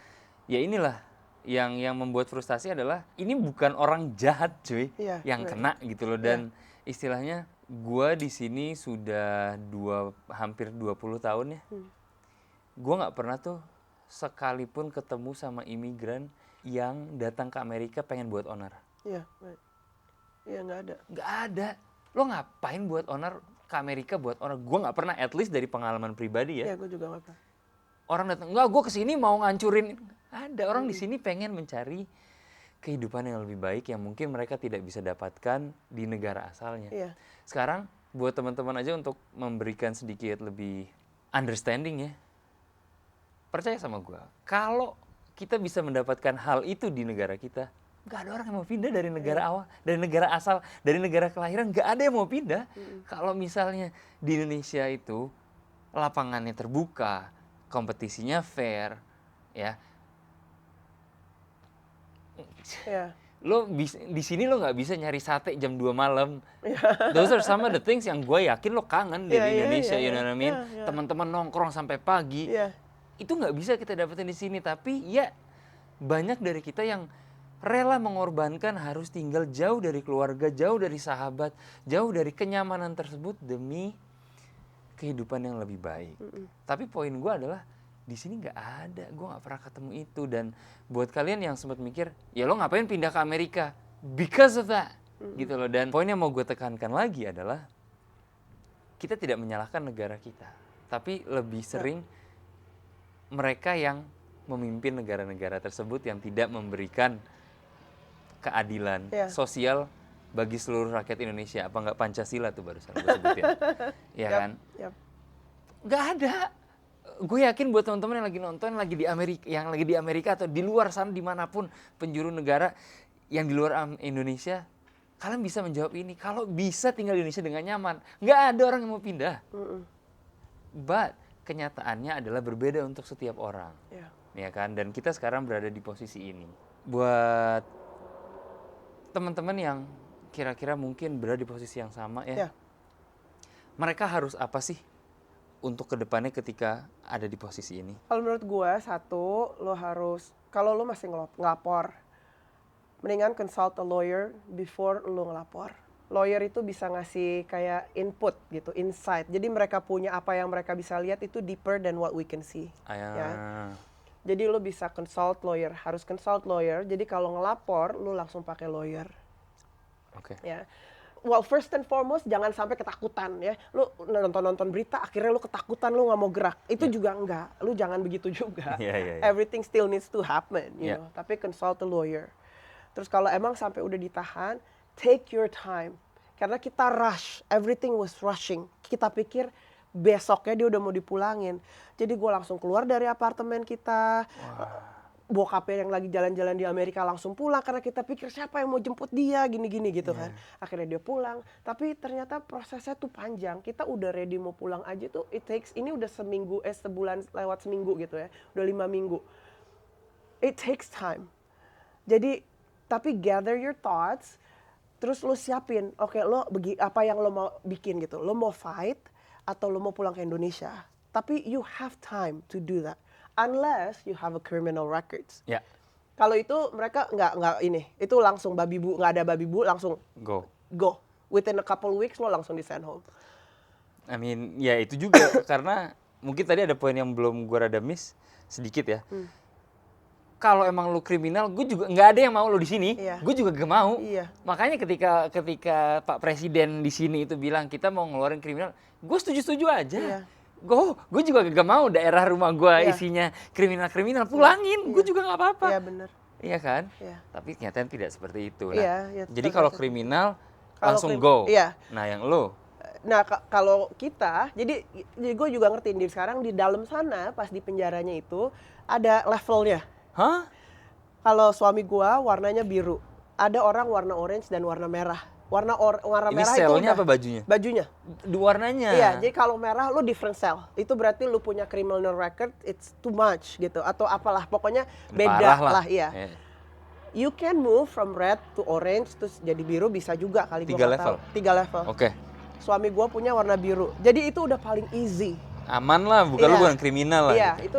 ya inilah, yang membuat frustasi adalah ini bukan orang jahat cuy yang kena gitu loh, dan istilahnya gue di sini sudah hampir 20 tahun ya, gue nggak pernah tuh sekalipun ketemu sama imigran yang datang ke Amerika pengen buat onar. Iya, nggak ada. Nggak ada. Lo ngapain buat owner ke Amerika buat owner? Gue nggak pernah, at least dari pengalaman pribadi ya. Iya, gue juga nggak pernah. Orang datang, enggak, gue kesini mau ngancurin. Ada orang di sini pengen mencari kehidupan yang lebih baik yang mungkin mereka tidak bisa dapatkan di negara asalnya. Iya. Sekarang buat teman-teman aja untuk memberikan sedikit lebih understanding ya. Percaya sama gue, kalau kita bisa mendapatkan hal itu di negara kita, nggak ada orang yang mau pindah dari negara awal, dari negara asal, dari negara kelahiran, nggak ada yang mau pindah. Kalau misalnya di Indonesia itu lapangannya terbuka, kompetisinya fair, ya. Iya. Lo di sini lo nggak bisa nyari sate jam 2 malam. Those are some of the things yang gue yakin lo kangen di Indonesia, you know what I mean? Teman-teman nongkrong sampai pagi. Iya. Itu nggak bisa kita dapetin di sini, tapi ya banyak dari kita yang rela mengorbankan harus tinggal jauh dari keluarga, jauh dari sahabat, jauh dari kenyamanan tersebut demi kehidupan yang lebih baik. Tapi poin gue adalah di sini nggak ada, gue nggak pernah ketemu itu. Dan buat kalian yang sempat mikir, ya lo ngapain pindah ke Amerika? Because of that, gitu loh. Dan poin yang mau gue tekankan lagi adalah kita tidak menyalahkan negara kita, tapi lebih sering mereka yang memimpin negara-negara tersebut yang tidak memberikan keadilan sosial bagi seluruh rakyat Indonesia. Apa nggak Pancasila tuh barusan gue sebutin, ya kan? Nggak ada. Gue yakin buat teman-teman yang lagi nonton, yang lagi di Amerika atau di luar sana dimanapun penjuru negara yang di luar Indonesia, kalian bisa menjawab ini. Kalau bisa tinggal di Indonesia dengan nyaman, nggak ada orang yang mau pindah. But kenyataannya adalah berbeda untuk setiap orang, ya kan? Dan kita sekarang berada di posisi ini. Buat teman-teman yang kira-kira mungkin berada di posisi yang sama ya, mereka harus apa sih untuk kedepannya ketika ada di posisi ini? Kalau menurut gue, satu, lo harus, kalau lo masih ngelapor, mendingan consult a lawyer before lo ngelapor. Lawyer itu bisa ngasih kayak input gitu, insight. Jadi mereka punya apa yang mereka bisa lihat itu deeper than what we can see. Ya. Jadi lo bisa consult lawyer, harus consult lawyer. Jadi kalau ngelapor, lo langsung pakai lawyer. Oke. Ya. Well, first and foremost, jangan sampai ketakutan ya. Lu nonton berita, akhirnya lu ketakutan, lu nggak mau gerak. Itu juga enggak. Lu jangan begitu juga. Everything still needs to happen, you know. Tapi consult a lawyer. Terus kalau emang sampai udah ditahan, take your time. Karena kita rush, everything was rushing. Kita pikir besoknya dia udah mau dipulangin. Jadi gue langsung keluar dari apartemen kita. Bokapnya yang lagi jalan-jalan di Amerika langsung pulang karena kita pikir siapa yang mau jemput dia gini-gini gitu kan. Akhirnya dia pulang, tapi ternyata prosesnya tuh panjang. Kita udah ready mau pulang aja tuh ini udah sebulan lewat seminggu gitu ya. Udah 5 minggu. It takes time. Jadi tapi gather your thoughts, terus lo siapin. Oke, apa yang lo mau bikin gitu. Lo mau fight atau lo mau pulang ke Indonesia. Tapi you have time to do that. Unless you have a criminal records. Kalau itu mereka nggak ini, itu langsung nggak ada babi bu, langsung go. Within a couple weeks lo langsung di send home. I mean, ya itu juga karena mungkin tadi ada poin yang belum gue rada miss sedikit ya. Kalau emang lo kriminal, gue juga nggak ada yang mau lo di sini. Gue juga gak mau. Makanya ketika Pak Presiden di sini itu bilang kita mau ngeluarin kriminal, gue setuju-setuju aja. Gue juga gak mau daerah rumah gue isinya kriminal-kriminal, pulangin, gue juga gak apa-apa. Iya benar. Iya kan? Tapi kenyataan tidak seperti itu. Nah, jadi kalau kriminal langsung go. Nah yang lo? Nah kalau kita, jadi gue juga ngertiin sekarang di dalam sana pas di penjaranya itu ada levelnya. Kalau suami gue warnanya biru, ada orang warna orange dan warna merah. Warna merah itu selnya apa bajunya? Bajunya. Warnanya. Iya, jadi kalau merah lu different cell. Itu berarti lu punya criminal record, it's too much gitu atau apalah, pokoknya beda lah, iya. You can move from red to orange terus jadi biru bisa juga kali. 3 level. 3 level. Oke. Suami gua punya warna biru. Jadi itu udah paling easy. Aman lah, lu bukan kriminal lah. Iya, gitu.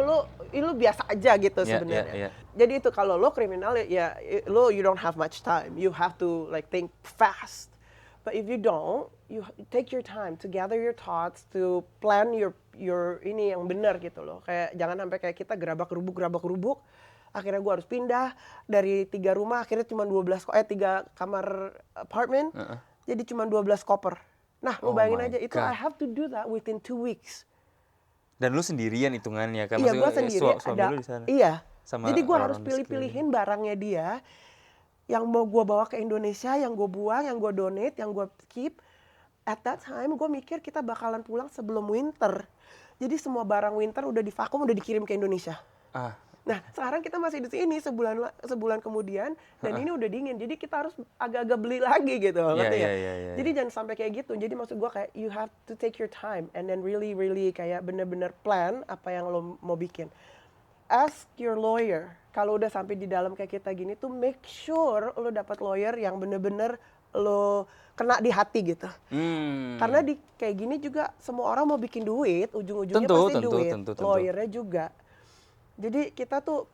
itu lu biasa aja gitu sebenarnya. Jadi itu kalau lo kriminal ya you don't have much time. You have to like think fast. But if you don't, you take your time to gather your thoughts, to plan your ini yang benar gitu loh. Kayak jangan sampai kayak kita gerabak-gerubuk. Akhirnya gue harus pindah dari 3 rumah, akhirnya cuma 3 kamar apartemen, jadi cuma 12 koper. Nah, lu Oh bayangin my aja, itu God. I have to do that within 2 weeks. Dan lu sendirian hitungannya kan? Iya, gue Maksudnya, sendiri suami ada. lu di sana. Iya. Sama Jadi gue harus orang-orang di pilih-pilihin barangnya dia, yang mau gue bawa ke Indonesia, yang gue buang, yang gue donate, yang gue keep. At that time gue mikir kita bakalan pulang sebelum winter. Jadi semua barang winter udah divakum, udah dikirim ke Indonesia. Ah, Nah, sekarang kita masih di sini sebulan kemudian dan ini udah dingin. Jadi kita harus agak-agak beli lagi gitu, ngerti ya? Iya. Jadi jangan sampai kayak gitu. Jadi maksud gua kayak you have to take your time and then really kayak bener-bener plan apa yang lo mau bikin. Ask your lawyer. Kalau udah sampai di dalam kayak kita gini tuh make sure lo dapat lawyer yang bener-bener lo kena di hati gitu. Karena di kayak gini juga semua orang mau bikin duit, ujung-ujungnya pasti duit. Tentu. Lawyernya juga. Jadi kita tuh,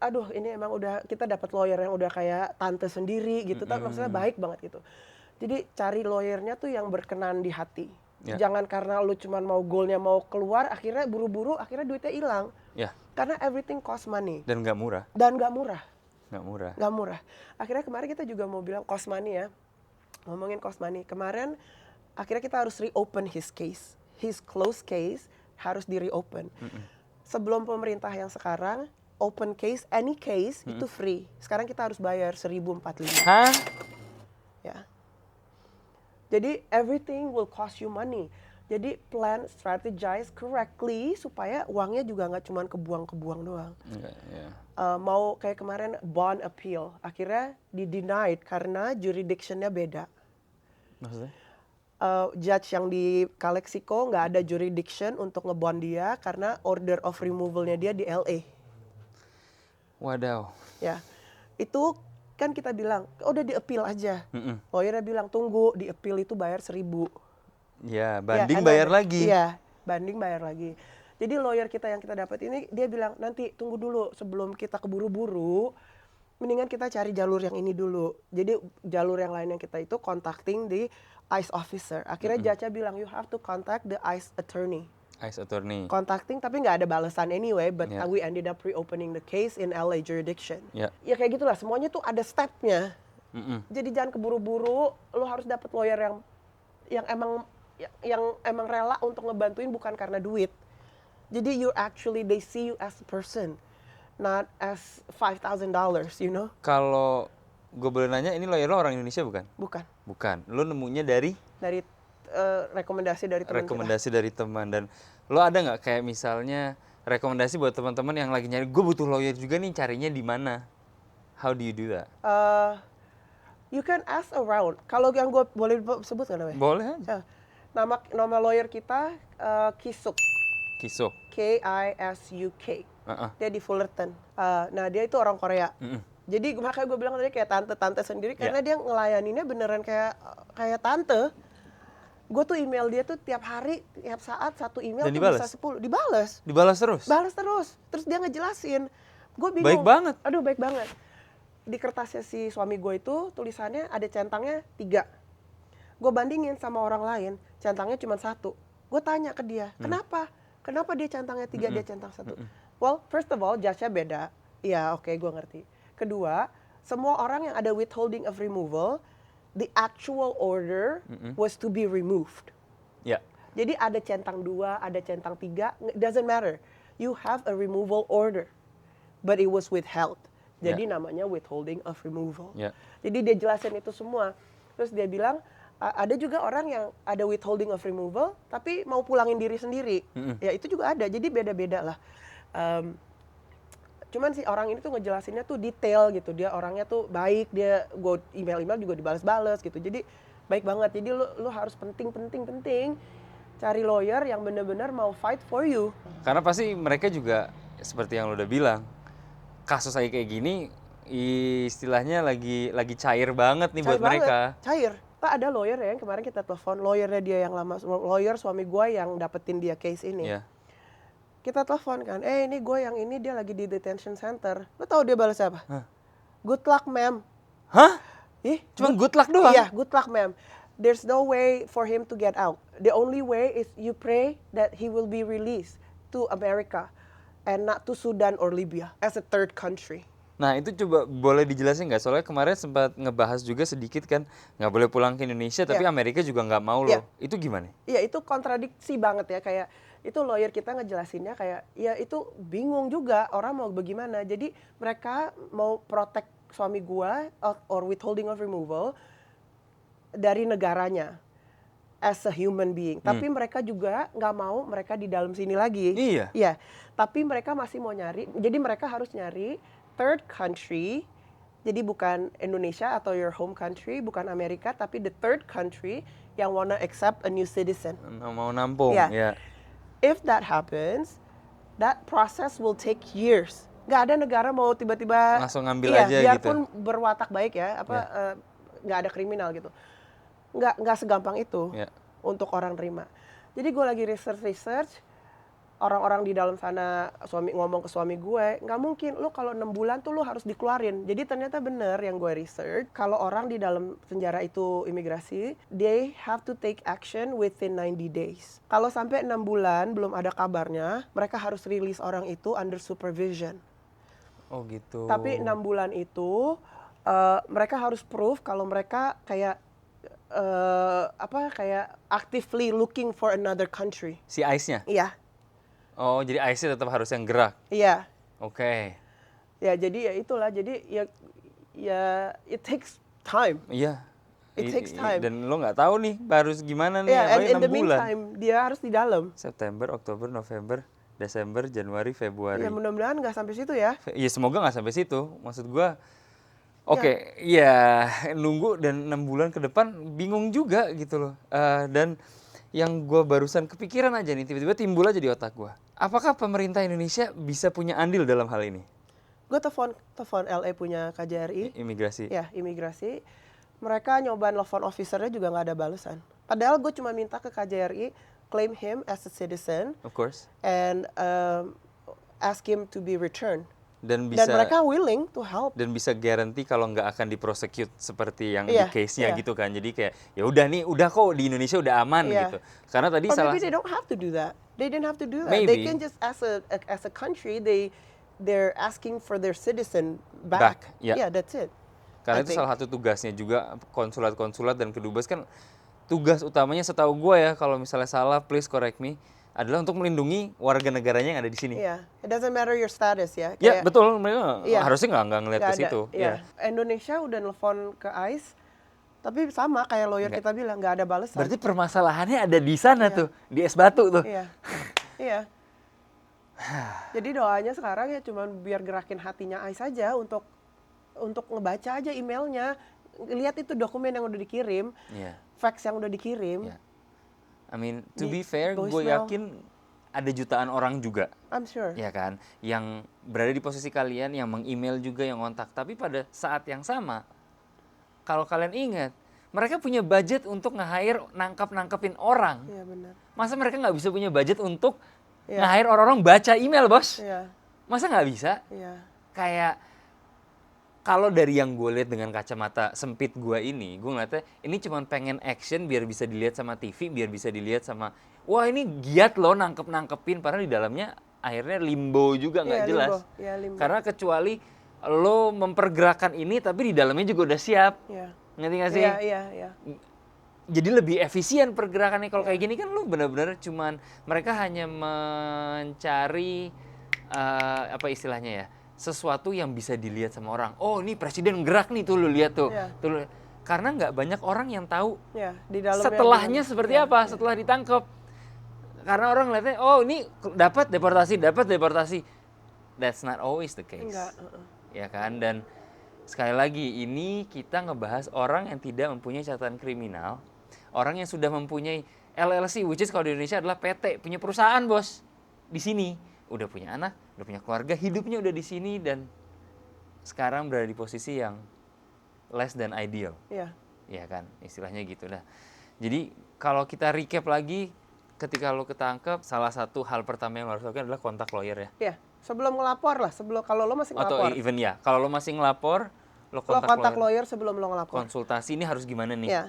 aduh ini emang udah kita dapat lawyer yang udah kayak tante sendiri gitu, maksudnya baik banget gitu. Jadi cari lawyernya tuh yang berkenan di hati. Ya. Jangan karena lu cuman mau goalnya mau keluar, akhirnya buru-buru, akhirnya duitnya hilang. Ya. Karena everything cost money. Dan nggak murah. Nggak murah. Akhirnya kemarin kita juga mau bilang cost money ya. Ngomongin cost money. Kemarin akhirnya kita harus reopen his case. His closed case harus di-reopen. Sebelum pemerintah yang sekarang, open case, any case, itu free. Sekarang kita harus bayar 1.045. Hah? Ya. Jadi everything will cost you money. Jadi plan, strategize correctly supaya uangnya juga nggak cuma kebuang-kebuang doang. Iya. Mau kayak kemarin bond appeal, akhirnya di-denied karena jurisdiction-nya beda. Maksudnya? Judge yang di Calexico nggak ada jurisdiction untuk ngebond dia karena order of removal-nya dia di LA. Wadaw. Ya, itu kan kita bilang udah di-appeal aja. Lawyernya bilang tunggu, di-appeal itu bayar 1.000. Ya, banding Ya, bayar lagi. Iya, banding bayar lagi. Jadi lawyer kita yang kita dapat ini dia bilang nanti tunggu dulu sebelum kita keburu-buru, mendingan kita cari jalur yang ini dulu. Jadi jalur yang lain yang kita itu contacting the ICE officer. Akhirnya judge bilang you have to contact the ICE attorney. ICE attorney. Contacting tapi nggak ada balasan anyway, but Yeah. we ended up reopening the case in LA jurisdiction. Ya. Ya kayak gitulah, semuanya tuh ada stepnya. Jadi jangan keburu-buru, lo harus dapat lawyer yang emang rela untuk ngebantuin bukan karena duit. Jadi they see you as a person, not as $5,000, you know? Kalau gue boleh nanya, ini lawyer lo orang Indonesia bukan? Bukan. Bukan. Lo nemunya dari Rekomendasi dari teman rekomendasi dari teman. Dan lo ada nggak kayak misalnya rekomendasi buat teman-teman yang lagi nyari, gue butuh lawyer juga nih, carinya di mana? How do you do that? You can ask around. Kalau yang gue boleh sebut nggak namanya? Boleh aja. Nama lawyer kita Kisuk. Kisuk. Kisuk. Dia di Fullerton. Nah dia itu orang Korea. Jadi makanya gue bilang tadi kayak tante-tante sendiri karena dia ngelayaninnya beneran kayak tante. Gue tuh email dia tuh tiap hari, tiap saat satu email Dan tuh dibalas? bisa 10. Dibalas. Dibalas terus? Balas terus. Terus dia ngejelasin. Gue bingung. Baik banget. Aduh baik banget. Di kertasnya si suami gue itu tulisannya ada centangnya 3. Gue bandingin sama orang lain, centangnya cuma 1. Gue tanya ke dia, kenapa? Kenapa dia centangnya 3, dia centang 1? Well, first of all, judge-nya beda. Iya, oke, gue ngerti. Kedua, semua orang yang ada withholding of removal, the actual order was to be removed. Ya. Jadi ada centang 2, ada centang 3, it doesn't matter. You have a removal order, but it was withheld. Jadi namanya withholding of removal. Ya. Jadi dia jelasin itu semua. Terus dia bilang, ada juga orang yang ada withholding of removal, tapi mau pulangin diri sendiri. Ya itu juga ada, jadi beda-beda lah. Cuman si orang ini tuh ngejelasinnya tuh detail gitu. Dia orangnya tuh baik, dia gue email juga dibalas-balas gitu. Jadi baik banget. Jadi lu harus penting cari lawyer yang benar-benar mau fight for you. Karena pasti mereka juga seperti yang lo udah bilang, kasus kayak gini istilahnya lagi cair banget nih buat mereka. Cair. Pak ada lawyer ya yang kemarin kita telepon, lawyernya dia yang lama, lawyer suami gue yang dapetin dia case ini. Yeah. Kita telepon kan, ini gue yang ini dia lagi di detention center. Lo tau dia balas apa? Good luck, ma'am. Hah? Ih, Cuma good luck doang? Iya, good luck, ma'am. There's no way for him to get out. The only way is you pray that he will be released to America. and not to Sudan or Libya as a third country. Nah itu coba boleh dijelasin nggak? Soalnya kemarin sempat ngebahas juga sedikit kan, nggak boleh pulang ke Indonesia, tapi Amerika juga nggak mau loh. Itu gimana? Iya itu kontradiksi banget ya, kayak itu lawyer kita ngejelasinnya kayak, ya itu bingung juga orang mau bagaimana. Jadi mereka mau protect suami gua or withholding of removal dari negaranya as a human being. Tapi mereka juga nggak mau mereka di dalam sini lagi. Iya. Iya. Tapi mereka masih mau nyari, jadi mereka harus nyari third country, jadi bukan Indonesia atau your home country, bukan Amerika, tapi the third country yang wanna accept a new citizen. Mau nampung, Yeah. ya. If that happens, that process will take years. Nggak ada negara mau tiba-tiba Langsung ngambil aja gitu. biarpun berwatak baik ya, nggak ada kriminal gitu. Nggak segampang itu untuk orang terima. Jadi gue lagi research. Orang-orang di dalam sana ngomong ke suami gue, nggak mungkin lu kalau 6 bulan tuh lu harus dikeluarin. Jadi ternyata bener yang gue research, kalau orang di dalam penjara itu imigrasi, they have to take action within 90 days. Kalau sampai 6 bulan belum ada kabarnya, mereka harus rilis orang itu under supervision. Oh gitu. Tapi 6 bulan itu mereka harus prove kalau mereka kayak actively looking for another country. Si ICE-nya? Iya. Oh, jadi ICE tetap harus yang gerak. Iya. Oke. Ya, jadi ya itulah. Jadi ya it takes time. Iya. It takes time. Dan lo nggak tahu nih harus gimana nih, Yeah, and in 6 the bulan. meantime dia harus di dalam. September, Oktober, November, Desember, Januari, Februari. Ya mudah-mudahan nggak sampai situ ya. Ya semoga nggak sampai situ. Maksud gua, oke, ya nunggu dan 6 bulan ke depan bingung juga gitu loh. Dan yang gua barusan kepikiran aja nih, tiba-tiba timbul aja di otak gua. Apakah pemerintah Indonesia bisa punya andil dalam hal ini? Gue telepon LA punya KJRI. Imigrasi. Ya, imigrasi. Mereka nyoba nelfon officernya juga nggak ada balasan. Padahal gue cuma minta ke KJRI claim him as a citizen Of course. and ask him to be returned. Dan bisa. Dan mereka willing to help. Dan bisa guarantee kalau nggak akan diprosecute seperti yang Iya, di case-nya iya. gitu kan. Jadi kayak ya udah nih, udah kok di Indonesia udah aman Iya. gitu. Karena tadi Or salah. maybe they don't have to do that. They didn't have to do that. Maybe. They can just as a country they're asking for their citizen back. Yeah. Yeah, that's it. Karena I itu think. salah satu tugasnya juga konsulat-konsulat dan kedubes kan, tugas utamanya setahu gue ya, kalau misalnya salah please correct me, adalah untuk melindungi warga negaranya yang ada di sini. Yeah, it doesn't matter your status ya. Ya Kayak- betul, mereka Iya. harusnya nggak ngeliat ke nggak ada, situ. iya. Indonesia udah nelfon ke ICE, tapi sama kayak lawyer kita bilang nggak ada balasan. Berarti permasalahannya ada di sana tuh, di es batu tuh. Iya, iya. Jadi doanya sekarang ya cuma biar gerakin hatinya ICE saja untuk ngebaca aja emailnya, lihat itu dokumen yang udah dikirim, Iya. fax yang udah dikirim. Iya. I mean, to Di be fair, gue voicemail. yakin ada jutaan orang juga, I'm sure. ya kan, yang berada di posisi kalian, yang meng-email juga, yang ngontak. Tapi pada saat yang sama, kalau kalian ingat, mereka punya budget untuk nge-hire nangkep-nangkepin orang. Iya benar. Masa mereka nggak bisa punya budget untuk Iya. nge-hire orang-orang baca email, bos? Iya, Masa nggak bisa? iya. Kayak, kalau dari yang gue lihat dengan kacamata sempit gue ini, gue ngeliatnya ini cuma pengen action biar bisa dilihat sama TV, biar bisa dilihat sama, wah ini giat loh nangkepin, padahal di dalamnya akhirnya limbo juga nggak Iya, jelas. limbo. Iya, limbo. Karena kecuali lo mempergerakan ini, tapi di dalamnya juga udah siap. Iya. Ngerti nggak sih? Iya, iya, iya. Jadi lebih efisien pergerakannya. Kalau kayak gini kan lo benar-benar cuman, mereka hanya mencari, apa istilahnya ya, sesuatu yang bisa dilihat sama orang. Oh ini presiden gerak nih, tuh lo lihat tuh. Iya. Tuh karena nggak banyak orang yang tahu Iya, di dalamnya setelahnya gimana. seperti Iya, apa iya. setelah ditangkap. Karena orang ngeliatnya, oh ini dapat deportasi. That's not always the case. Enggak. Ya kan? Dan sekali lagi, ini kita ngebahas orang yang tidak mempunyai catatan kriminal, orang yang sudah mempunyai LLC, which is kalau di Indonesia adalah PT, punya perusahaan, bos. Di sini udah punya anak, udah punya keluarga, hidupnya udah di sini, dan sekarang berada di posisi yang less than ideal. Iya. Ya kan, istilahnya gitu dah. Jadi kalau kita recap lagi, ketika lo ketangkep, salah satu hal pertama yang lo harus lakukan adalah kontak lawyer ya. Iya, sebelum ngelapor lah, kalau lo masih Atau ngelapor. even ya, kalau lo masih ngelapor, lo Lo kontak, kontak lawyer. lawyer sebelum lo ngelapor. Konsultasi ini harus gimana nih? Ya,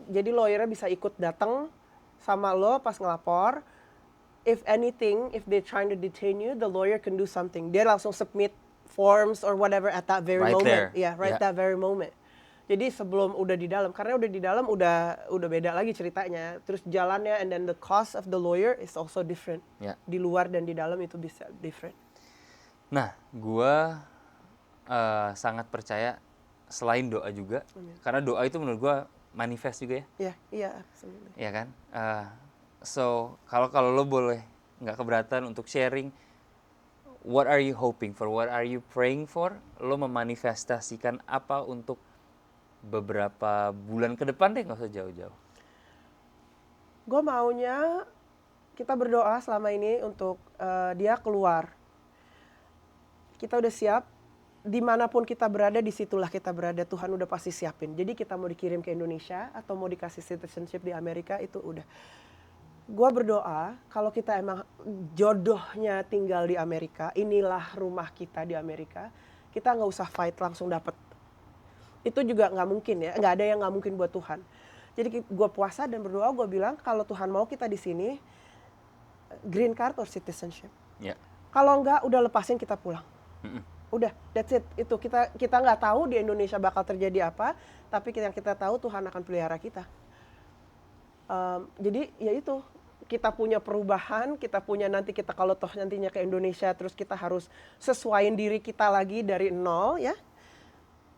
jadi lawyernya bisa ikut datang sama lo pas ngelapor. if anything, if they're trying to detain you, the lawyer can do something. Dia langsung submit forms or whatever at that very Right moment. there. Yeah, right Yeah. that very moment. Jadi sebelum udah di dalam, karena udah di dalam udah beda lagi ceritanya. Terus jalannya and then the cost of the lawyer is also different. Ya. Di luar dan di dalam itu bisa different. Nah, gua sangat percaya selain doa juga, karena doa itu menurut gua manifest juga ya. Iya, absolutely. Ya kan? So kalau lo boleh nggak keberatan untuk sharing, what are you hoping for? What are you praying for? Lo memanifestasikan apa untuk beberapa bulan ke depan deh, nggak usah jauh-jauh. Gue maunya kita berdoa selama ini untuk dia keluar. Kita udah siap, dimanapun kita berada, disitulah kita berada. Tuhan udah pasti siapin. Jadi kita mau dikirim ke Indonesia atau mau dikasih citizenship di Amerika, itu udah. Gue berdoa kalau kita emang jodohnya tinggal di Amerika, inilah rumah kita di Amerika, kita nggak usah fight langsung dapet. Itu juga nggak mungkin ya, nggak ada yang nggak mungkin buat Tuhan. Jadi gue puasa dan berdoa, gue bilang kalau Tuhan mau kita di sini, green card or citizenship. Ya. Kalau nggak, udah lepasin kita pulang. Udah, that's it. Itu kita nggak tahu di Indonesia bakal terjadi apa, tapi yang kita tahu Tuhan akan pelihara kita. Jadi ya itu, kita punya perubahan, kita punya nanti kita kalau toh nantinya ke Indonesia terus kita harus sesuaiin diri kita lagi dari nol ya.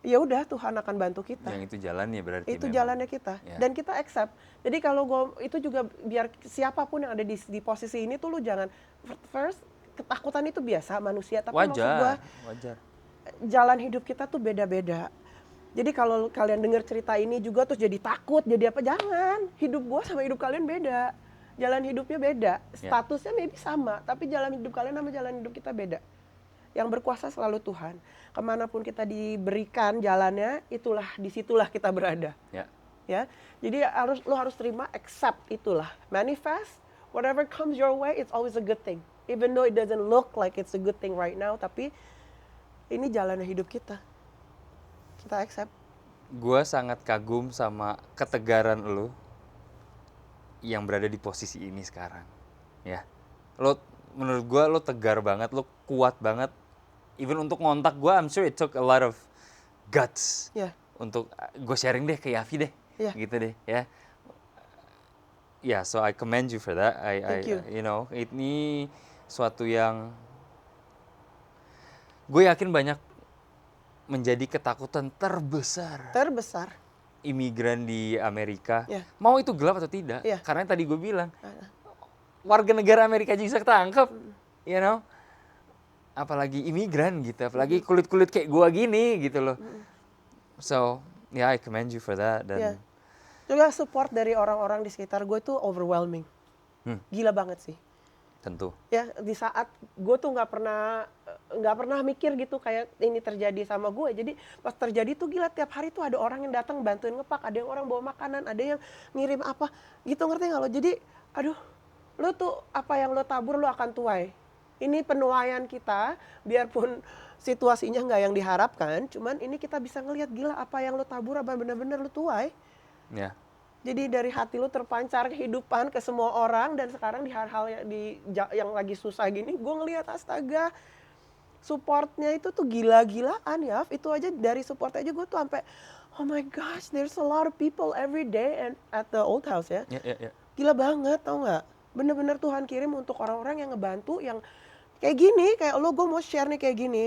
Ya udah, Tuhan akan bantu kita. Yang itu jalannya berarti. Itu memang. jalannya kita. Ya. Dan kita accept. Jadi kalau itu juga biar siapapun yang ada di posisi ini tuh lu jangan first, ketakutan itu biasa manusia, tapi maksud gua wajar. jalan hidup kita tuh beda-beda. Jadi kalau kalian dengar cerita ini juga terus jadi takut, jadi apa, jangan. Hidup gua sama hidup kalian beda. Jalan hidupnya beda. Statusnya maybe sama, tapi jalan hidup kalian sama jalan hidup kita beda. Yang berkuasa selalu Tuhan. Kemanapun kita diberikan jalannya, disitulah kita berada. Ya. Ya, jadi lo harus terima, accept itulah. Manifest, whatever comes your way, it's always a good thing. Even though it doesn't look like it's a good thing right now, tapi ini jalannya hidup kita. Kita accept. Gua sangat kagum sama ketegaran lo yang berada di posisi ini sekarang. Ya. Menurut gua lo tegar banget, lo kuat banget. Even untuk ngontak gue, I'm sure it took a lot of guts. Yeah. Untuk gue sharing deh ke Yafi deh, gitu deh ya. Yeah, so I commend you for that. Thank you. You know, ini suatu yang gue yakin banyak menjadi ketakutan terbesar imigran di Amerika. Yeah. Mau itu gelap atau tidak? Yeah. Karena tadi gue bilang, warga negara Amerika juga bisa ketangkep, you know. Apalagi imigran gitu, apalagi kulit-kulit kayak gua gini gitu loh. So, yeah, I commend you for that. Dan Yeah. Juga support dari orang-orang di sekitar gue itu overwhelming. Gila banget sih. tentu. Ya, di saat gue tuh nggak pernah mikir gitu kayak ini terjadi sama gue. Jadi pas terjadi tuh gila, tiap hari tuh ada orang yang datang bantuin ngepak, ada yang orang bawa makanan, ada yang ngirim apa gitu, ngerti nggak lo? Jadi aduh, lo tuh apa yang lo tabur lo akan tuai. Ini penuaian kita, biarpun situasinya nggak yang diharapkan, cuman ini kita bisa ngelihat gila apa yang lo tabur apa benar-benar lo tuai. Ya. Jadi dari hati lo terpancar kehidupan ke semua orang, dan sekarang di hal-hal yang lagi susah gini, gue ngelihat astaga, supportnya itu tuh gila-gilaan ya. Itu aja dari support aja gue tuh sampai oh my gosh, there's a lot of people every day and at the old house ya. Ya. Gila banget, tau nggak? Bener-bener Tuhan kirim untuk orang-orang yang ngebantu, yang kayak gini, kayak lo, gue mau share nih kayak gini.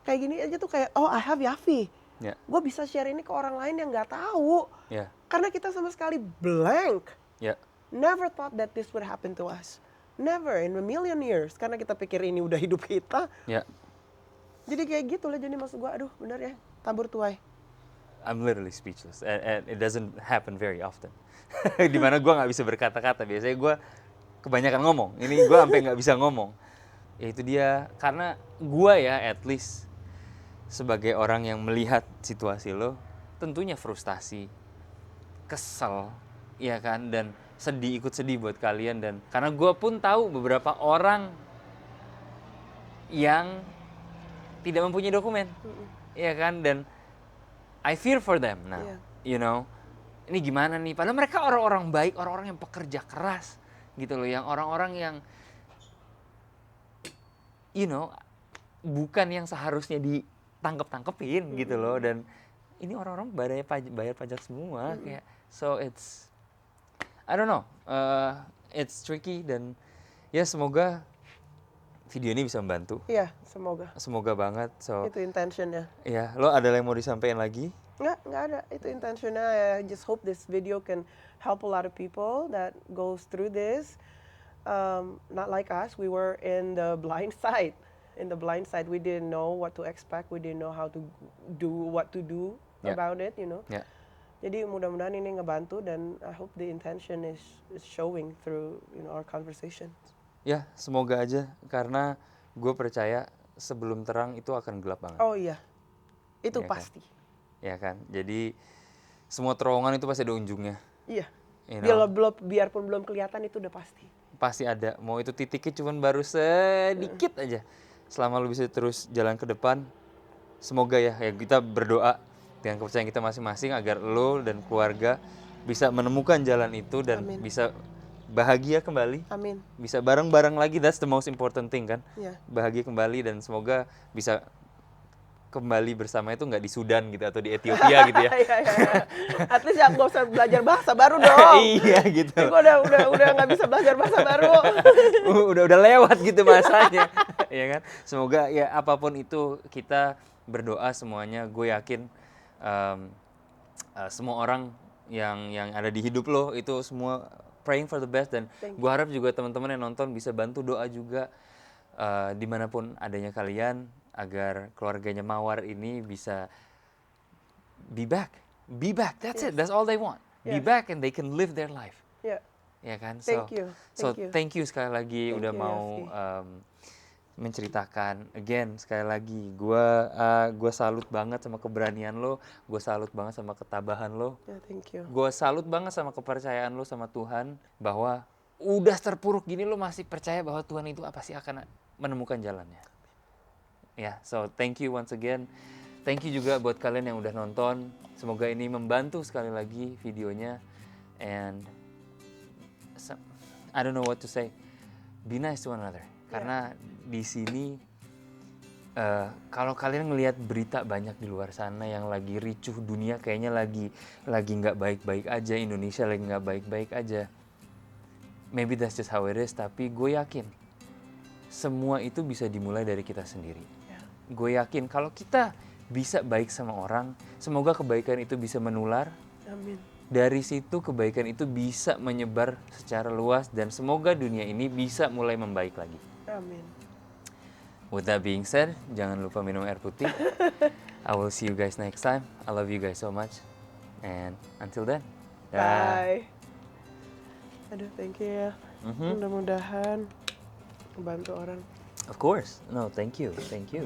Kayak gini aja tuh kayak, oh I have Yafi. Ya. Gue bisa share ini ke orang lain yang nggak tahu. Ya. Karena kita sama sekali blank. Ya. Never thought that this would happen to us. Never in a million years. Karena kita pikir ini udah hidup kita. Ya. Jadi kayak gitu lah, jadi maksud gue, aduh bener ya, tabur tuai. I'm literally speechless, and it doesn't happen very often. Dimana gue nggak bisa berkata-kata, biasanya gue kebanyakan ngomong. Ini gue sampai nggak bisa ngomong. Ya itu dia, karena gue ya at least sebagai orang yang melihat situasi lo, tentunya frustasi, kesel, ya kan, dan sedih, ikut sedih buat kalian. Dan karena gue pun tahu beberapa orang yang tidak mempunyai dokumen, ya kan, dan I fear for them now, you know, ini gimana nih? Padahal mereka orang-orang baik, orang-orang yang pekerja keras, gitu loh, yang orang-orang yang bukan yang seharusnya ditangkep-tangkepin gitu loh. Dan ini orang-orang bayar pajak semua kayak, so it's I don't know, it's tricky. Dan ya semoga video ini bisa membantu. Iya, Semoga banget. So itu intentionnya. ya, lo ada yang mau disampaikan lagi? Nggak ada. Itu intentionnya. I just hope this video can help a lot of people that goes through this. Not like us, we were in the blind side. We didn't know what to expect. We didn't know how to do what to do about it, Ya. Jadi mudah-mudahan ini ngebantu, dan I hope the intention is showing through our conversation. Ya, semoga aja, karena gue percaya sebelum terang itu akan gelap banget. Oh iya, itu Iya kan? pasti. Ya kan, jadi semua terowongan itu pasti ada ujungnya. Iya. You know? Biarpun belum kelihatan itu udah pasti. Pasti ada, mau itu titiknya cuman baru sedikit aja. Selama lu bisa terus jalan ke depan, semoga ya kita berdoa dengan kepercayaan kita masing-masing agar lo dan keluarga bisa menemukan jalan itu dan Amin. bisa bahagia kembali. Amin. Bisa bareng-bareng lagi, that's the most important thing kan. Iya. Bahagia kembali, dan semoga bisa kembali bersama itu nggak di Sudan gitu atau di Ethiopia gitu ya. Iya. At least ya nggak usah belajar bahasa baru dong. Iya gitu. Gue udah nggak bisa belajar bahasa baru. udah lewat gitu masanya. Ya kan. Semoga ya apapun itu kita berdoa semuanya. Gue yakin semua orang yang ada di hidup lo itu semua praying for the best, dan gue harap juga teman-teman yang nonton bisa bantu doa juga dimanapun adanya kalian, agar keluarganya Mawar ini bisa be back, that's it, that's all they want, be back and they can live their life. Ya kan. Thank you. Thank you sekali lagi udah you, mau menceritakan. Again, sekali lagi, gue salut banget sama keberanian lo, gue salut banget sama ketabahan lo. Thank you. Gue salut banget sama kepercayaan lo sama Tuhan, bahwa udah terpuruk gini lo masih percaya bahwa Tuhan itu pasti akan menemukan jalannya. Ya, so thank you once again. Thank you juga buat kalian yang udah nonton. Semoga ini membantu sekali lagi videonya. And I don't know what to say. Be nice to one another. Karena di sini kalau kalian ngelihat berita banyak di luar sana yang lagi ricuh, dunia kayaknya lagi nggak baik-baik aja, Indonesia lagi nggak baik-baik aja. Maybe that's just how it is. Tapi gue yakin semua itu bisa dimulai dari kita sendiri. Gue yakin kalau kita bisa baik sama orang, semoga kebaikan itu bisa menular. Amin. Dari situ kebaikan itu bisa menyebar secara luas, dan semoga dunia ini bisa mulai membaik lagi. Amin. With that being said, jangan lupa minum air putih. I will see you guys next time. I love you guys so much. And until then, bye. Aduh, thank you ya. Mudah-mudahan membantu orang. Of course. No, thank you. Thank you.